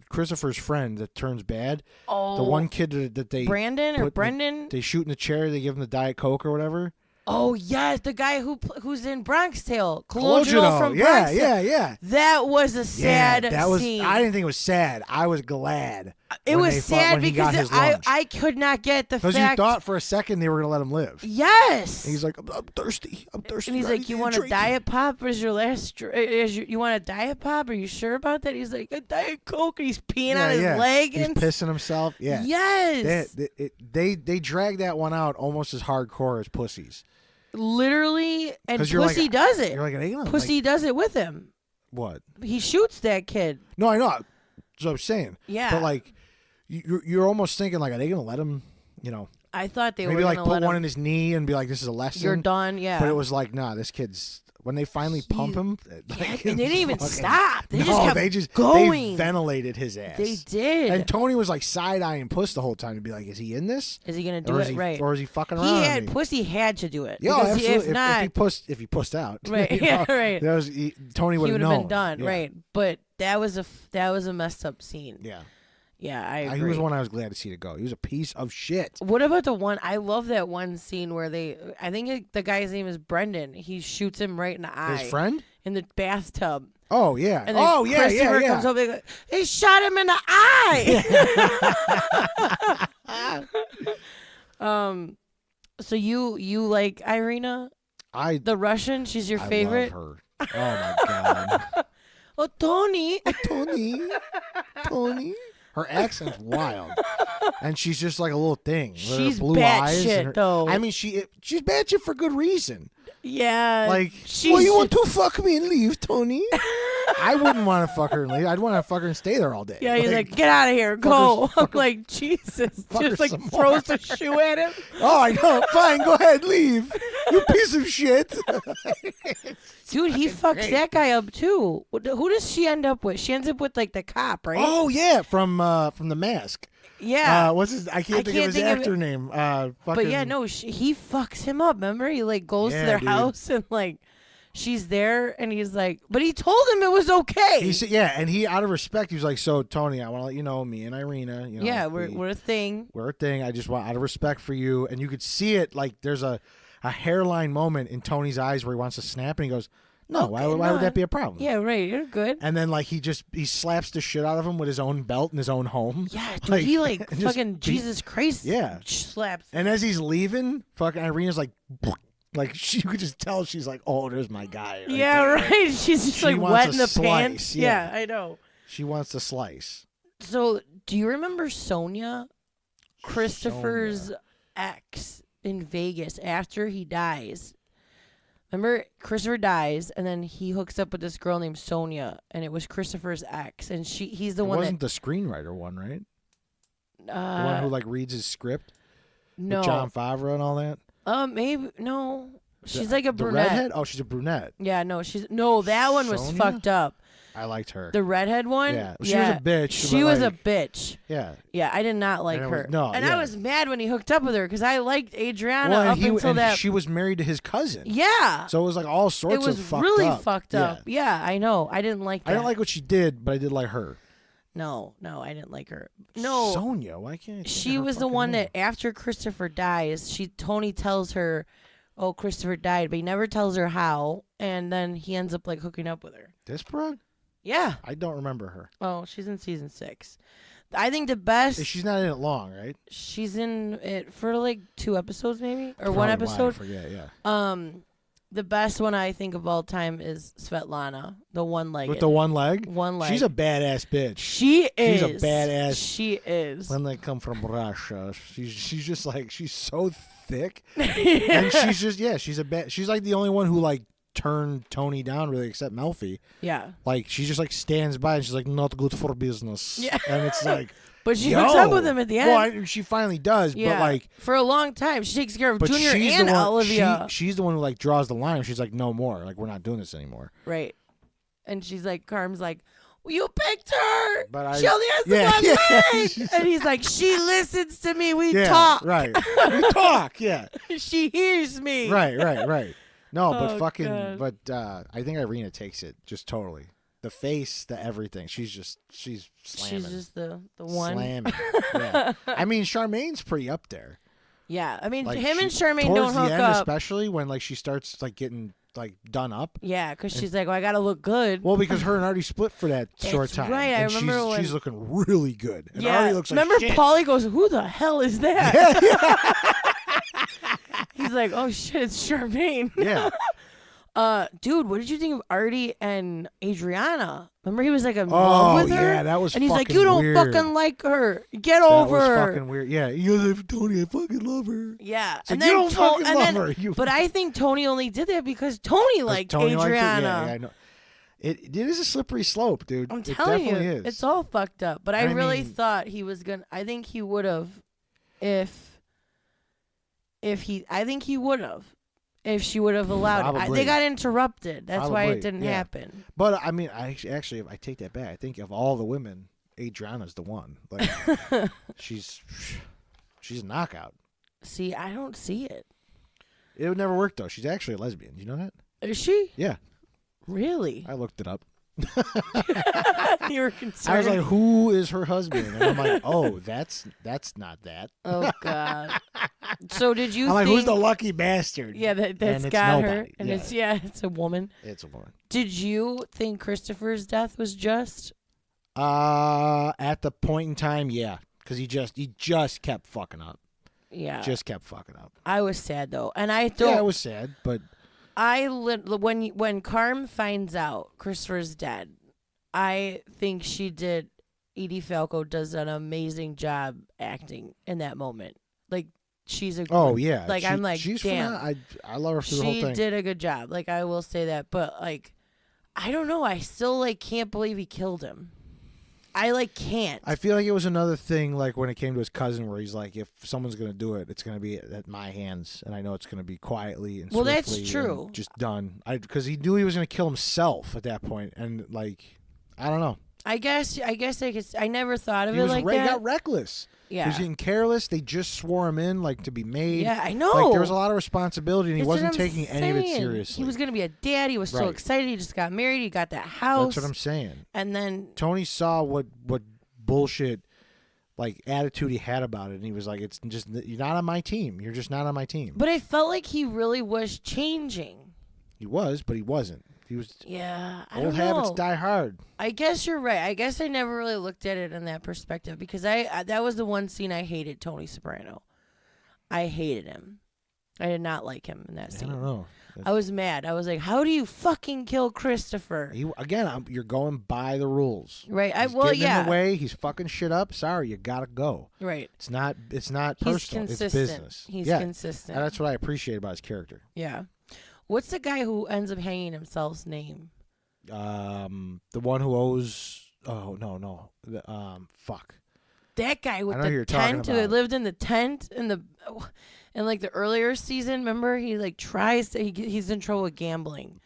Christopher's friend that turns bad. Oh, the one kid that they Brendan. They shoot in the chair. They give him the Diet Coke or whatever. Oh yes, the guy who's in Bronx Tale, Colangelo from Bronx Tale. Yeah. That was a sad scene. I didn't think it was sad. I was glad. It was sad because I could not get the fact. Because you thought for a second they were going to let him live. Yes. And he's like, I'm thirsty. I'm thirsty. And he's like, you want a Diet Pop as your last? You want a Diet Pop? Are you sure about that? He's like, a Diet Coke. And he's peeing on his leg. He's pissing himself. Yeah. Yes. They drag that one out almost as hardcore as Pussies. Literally, and Pussy does it. You're like, Pussy does it with him. What? He shoots that kid. No, I know. That's what I'm saying. Yeah. But like, you're almost thinking like, are they gonna let him? You know. I thought they were maybe gonna like put let one him. in his knee and be like, this is a lesson. You're done. Yeah. But it was like, nah, this kid's. When they finally pump him, and they didn't even stop. They just kept They going. ventilated his ass. They did. And Tony was like side-eyeing Puss the whole time to be like, is he in this? Is he gonna do it right? Or is he fucking around? Pussy had to do it. Yeah, absolutely. If not, if he pussed out, right? Right. Tony would have known. Been done, yeah. right? But that was a messed up scene. Yeah. Yeah, I agree. He was one I was glad to see to go. He was a piece of shit. What about the one? I love that one scene where I think the guy's name is Brendan. He shoots him right in the eye. His friend? In the bathtub. Oh, yeah. And then Christopher comes over and goes, he shot him in the eye. So you like Irina? The Russian? She's your favorite? I love her. Oh, my God. Oh, Tony. Tony. Her accent's wild, and she's just like a little thing. She's blue eyes batshit, though. I mean, she's batshit for good reason. Yeah, like, well, you want to fuck me and leave, Tony? I wouldn't want to fuck her and leave. I'd want to fuck her and stay there all day. Yeah, he's like, get out of here, go. I'm like, Jesus. fuck her Just like some throws more. the shoe at him. Oh, I know. Fine, go ahead, leave. You piece of shit. Dude, he fucks great. that guy up too. Who does she end up with? She ends up with like the cop, right? Oh yeah, from The Mask. Yeah. What's his? I can't think of his actor name. But yeah, no, he fucks him up. Remember, he like goes to their house and like she's there, and he's like, but he told him it was okay. He said, yeah, and he out of respect, he was like, so Tony, I want to let you know, me and Irina, you know, yeah, we're a thing. We're a thing. I just want out of respect for you, and you could see it like there's a hairline moment in Tony's eyes where he wants to snap, and he goes, no, why would that be a problem? Yeah, right. You're good. And then like he slaps the shit out of him with his own belt in his own home. Yeah, dude, he like fucking Jesus Christ. Yeah, slaps. And as he's leaving, fucking Irina's like you could just tell she's like, oh, there's my guy. Yeah, there. right. She's just like wants wet a in the slice, pants. yeah. I know. She wants to slice. So, do you remember Sonia, Christopher's ex in Vegas after he dies? Remember, Christopher dies, and then he hooks up with this girl named Sonia, and it was Christopher's ex, and he's the one that... It wasn't the screenwriter one, right? The one who, like, reads his script? No. With John Favreau and all that? Maybe, no. She's like a the brunette. redhead? Oh, she's a brunette. Yeah, no, that one was Sonia? fucked up. I liked her. The redhead one? Yeah. She was a bitch. She was a bitch. Yeah. Yeah, I did not like her. I was mad when he hooked up with her because I liked Adriana until that. She was married to his cousin. Yeah. So it was like all sorts of fucked up. It was really fucked up. Yeah, I know. I didn't like that. I didn't like what she did, but I did like her. No, I didn't like her. No. Sonia, why can't she was the one that after Christopher dies, Tony tells her, oh, Christopher died, but he never tells her how, and then he ends up like hooking up with her. This broad? Yeah. I don't remember her. Oh, she's in season 6. I think the best... She's not in it long, right? She's in it for like 2 episodes maybe? Or 1 episode? I forget, yeah. The best one I think of all time is Svetlana, the one-legged. With the one leg? One leg. She's a badass bitch. She is. She's a badass. She is. When they come from Russia, she's just like, she's so thick. Yeah. And she's just, she's like the only one who like turned Tony down really, except Melfi. Yeah. Like she just like stands by and she's like, not good for business. Yeah. And it's like, but she hooks up with him at the end. Well, she finally does, but like for a long time, she takes care of Junior and Olivia. She's the one who like draws the line. She's like, no more. Like we're not doing this anymore. Right. And she's like, Carm's like, well, you picked her. But she only has the one leg. And he's like, she listens to me. We talk. Right. We talk. Yeah. She hears me. Right. No, but God. I think Irina takes it just totally. The face, the everything. She's slamming. She's just the one. Slamming. Yeah. I mean, Charmaine's pretty up there. Yeah. I mean, like him and Charmaine don't towards hook the end, up. especially when like she starts like getting like done up. Yeah, because she's like, well, I got to look good. Well, because her and Artie split for that short time. Right, I remember when she's looking really good. And yeah. Artie looks like remember shit. Paulie goes, who the hell is that? Yeah. He's like, oh shit, it's Charmaine. Yeah. Dude, what did you think of Artie and Adriana? Remember he was like in love with her? Oh, yeah, that was and he's fucking like, you don't weird. fucking like her. Get over her. That was fucking weird. Yeah, you like, Tony, I fucking love her. Yeah. It's and like, then you don't fucking love her. But I think Tony only did that because Tony liked Adriana. Liked yeah, I know. It is a slippery slope, dude. I'm telling you, is. it's all fucked up. But I really thought he was gonna. I think he would have, if she would have allowed it. They got interrupted. That's why it didn't happen. But I mean, I take that back. I think of all the women, Adriana's the one. Like she's a knockout. See, I don't see it. It would never work though. She's actually a lesbian. You know that? Is she? Yeah. Really? I looked it up. You were concerned. I was like, "Who is her husband?" And I'm like, "Oh, that's not that." Oh God. So did you? I'm like, "Who's the lucky bastard?" Yeah, that's got her, and it's a woman. It's a woman. Did you think Christopher's death was just? At the point in time, yeah, because he just kept fucking up. Yeah, just kept fucking up. I was sad though, and I thought. Yeah, I was sad, but. When Carm finds out Christopher's dead, I think Edie Falco does an amazing job acting in that moment. Like she's a like I'm like she's damn, I love her through the whole thing. She did a good job. Like I will say that, but like I don't know. I still like can't believe he killed him. I like can't. I feel like it was another thing, like when it came to his cousin, where he's like, if someone's gonna do it, it's gonna be at my hands, and I know it's gonna be quietly and swiftly that's true. and just done. Because he knew he was gonna kill himself at that point, and like, I don't know. I guess I could. I never thought of He it like that. He got reckless. Yeah. He was getting careless. They just swore him in, like, to be made. Yeah, I know. Like, there was a lot of responsibility, and he That's wasn't what I'm taking any of it saying. seriously. He was going to be a dad. He was so excited. He just got married. He got that house. That's what I'm saying. And then Tony saw what bullshit, like, attitude he had about it, and he was like, "It's just, you're not on my team. You're just not on my team." But I felt like he really was changing. He was, but he wasn't. He was. Yeah, I old don't know. habits die hard. I guess you're right. I guess I never really looked at it in that perspective because I that was the one scene I hated Tony Soprano. I hated him. I did not like him in that scene. I don't know. I was mad. I was like, "How do you fucking kill Christopher?" You're going by the rules, right? He's getting in the way. He's fucking shit up. Sorry, you gotta go. Right. It's not personal. Consistent. It's business. He's consistent. And that's what I appreciate about his character. Yeah. What's the guy who ends up hanging himself's name? The one who owes. Oh no. Fuck. That guy with I know who the you're talking tent who about. lived in the tent in like the earlier season. Remember, he like tries to. He's in trouble with gambling,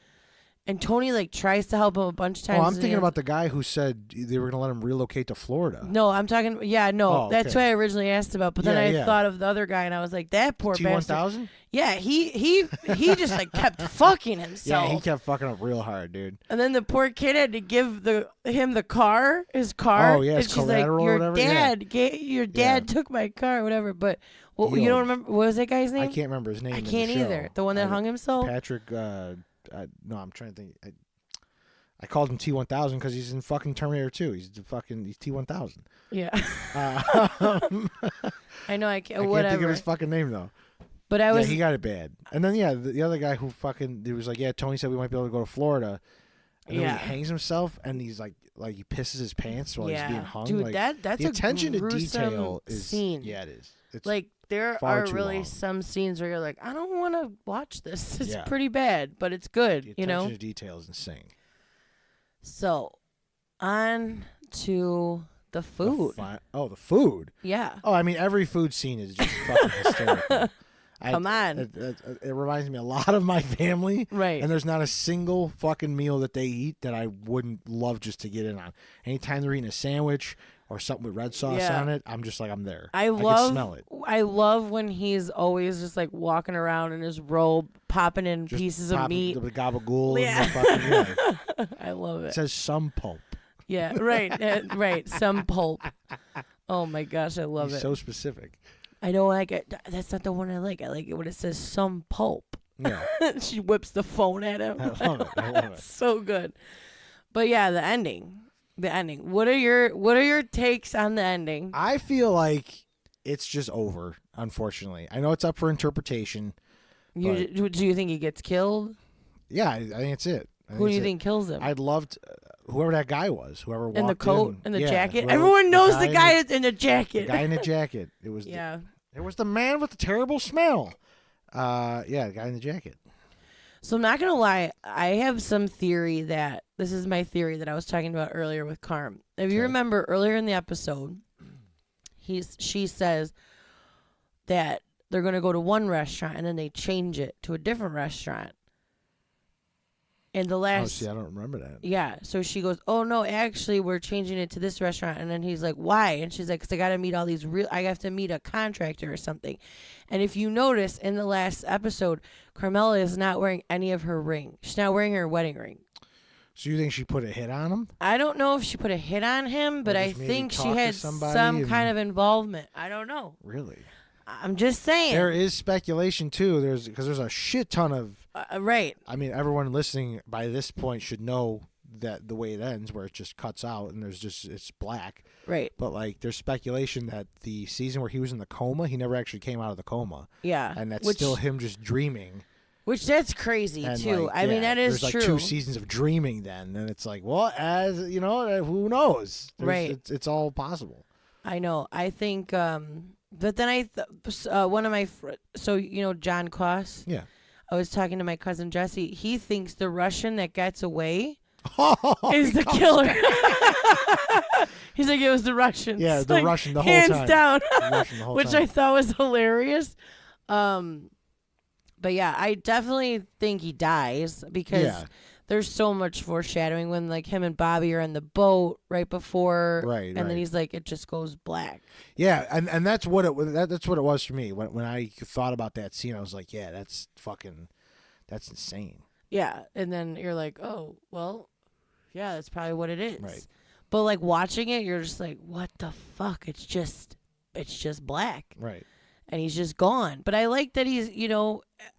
and Tony like tries to help him a bunch of times. Oh, I'm thinking about the guy who said they were going to let him relocate to Florida. No, I'm talking. Yeah, no, Oh, that's okay. what I originally asked about. But then I thought of the other guy, and I was like, that poor bastard. T-1000? Yeah, he just like kept fucking himself. Yeah, he kept fucking up real hard, dude. And then the poor kid had to give him his car. Oh yeah, and she's like, collateral or whatever. Your dad took my car, or whatever. But you don't remember what was that guy's name? I can't remember his name. I in can't the show. either. The one that hung himself. Patrick. No, I'm trying to think. I called him T-1000 because he's in fucking Terminator 2. He's T-1000. Yeah. I know. I can't. I Whatever. can't think of his fucking name though. But I was. Yeah, he got it bad. And then the other guy who fucking he was like, yeah, Tony said we might be able to go to Florida. And then he hangs himself and he's like he pisses his pants while he's being hung. Dude, like, that's the attention a to detail is scene. Yeah, it is. It's like there far are too really long. some scenes where you're like, I don't want to watch this. It's Yeah. pretty bad, but it's good. the You know. attention to detail is insane. So, on to the food. The food. Yeah. Oh, I mean, every food scene is just fucking hysterical. Come on. It reminds me a lot of my family. Right. And there's not a single fucking meal that they eat that I wouldn't love just to get in on. Anytime they're eating a sandwich or something with red sauce on it, I'm just like, I'm there. I can smell it. I love when he's always just like walking around in his robe, popping in Just pieces of meat. The gabagool. Yeah. And the fucking, I love it. It says some pulp. Yeah, right. Right. Some pulp. Oh my gosh, I love He's it. so specific. I don't like it. That's not the one I like. I like it when it says some pulp. Yeah. She whips the phone at him. I love it. So good. But yeah, the ending. What are your takes on the ending? I feel like it's just over, unfortunately. I know it's up for interpretation. Do you think he gets killed? Yeah, I think it's it. Who do you think kills him? I'd loved whoever that guy was, whoever walked in the coat in. and the jacket. Everyone knows the guy is in the jacket. The guy in the jacket. It was it was the man with the terrible smell. The guy in the jacket. So I'm not gonna lie, I have some theory that this is my theory that I was talking about earlier with Carm. If you remember earlier in the episode, she says that they're gonna go to one restaurant and then they change it to a different restaurant. And the last... Oh, see, I don't remember that. Yeah, so she goes, oh, no, actually, we're changing it to this restaurant. And then he's like, why? And she's like, because I got to meet all these I have to meet a contractor or something. And if you notice, in the last episode, Carmela is not wearing any of her ring. She's not wearing her wedding ring. So you think she put a hit on him? I don't know if she put a hit on him, but I think she had some kind of involvement. I don't know. Really? I'm just saying. There is speculation, too. Because there's a shit ton of... right. I mean, everyone listening by this point should know that the way it ends, where it just cuts out and it's black. Right. But, like, there's speculation that the season where he was in the coma, he never actually came out of the coma. Yeah. And that's still him just dreaming. Which that's crazy, and too. Like, I mean, that is true. true. There's like 2 seasons of dreaming then. And it's like, well, as, you know, who knows? Right. It's all possible. I know. I think... But then one of my so you know John Kloss. Yeah. I was talking to my cousin Jesse. He thinks the Russian that gets away. is the killer. He's like, it was the Russians. Yeah, the like, Russian the whole hands time. down. The Russian the whole Which time. I thought was hilarious. But yeah, I definitely think he dies because there's so much foreshadowing when like him and Bobby are on the boat right before, right, and then he's like, it just goes black. Yeah, and that's what it that's what it was for me when I thought about that scene. I was like, yeah, that's insane. Yeah, and then you're like, oh well, yeah, that's probably what it is. Right. But like watching it, you're just like, what the fuck? It's just black. Right. And he's just gone. But I like that he's,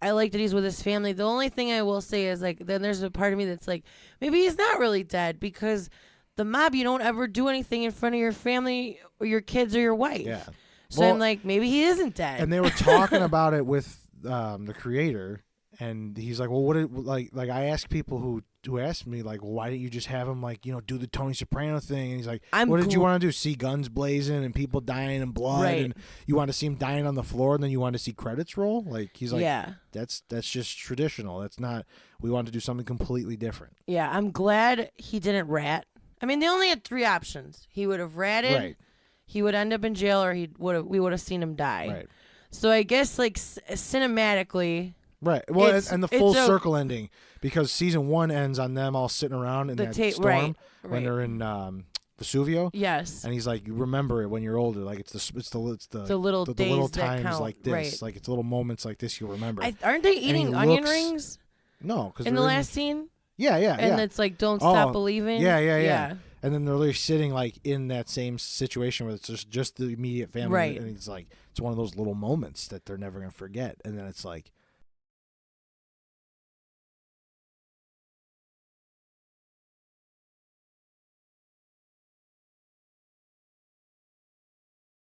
I like that he's with his family. The only thing I will say is like, then there's a part of me that's like, maybe he's not really dead because the mob, you don't ever do anything in front of your family or your kids or your wife. Yeah. So I'm like, maybe he isn't dead. And they were talking about it with the creator, and he's like, well, what did like I asked people who asked me like, well, why didn't you just have him like do the Tony Soprano thing? And he's like, what did you want to do? See guns blazing and people dying and blood, and you want to see him dying on the floor, and then you want to see credits roll? Like he's like, yeah, that's just traditional. That's not. We want to do something completely different. Yeah, I'm glad he didn't rat. I mean, they only had 3 options. He would have ratted. Right. He would end up in jail, or we would have seen him die. Right. So I guess like cinematically. Right. Well, and the full circle ending, because season 1 ends on them all sitting around in that storm when they're in Vesuvio. Yes. And he's like, you remember it when you're older. Like it's the little times that count. like this. Right. Like it's little moments like this you'll remember. Aren't they eating onion rings? No, because in the last scene. Yeah. And it's like, don't stop believing. Yeah. And then they're literally sitting like in that same situation where it's just the immediate family. Right. And it's like, it's one of those little moments that they're never gonna forget. And then it's like,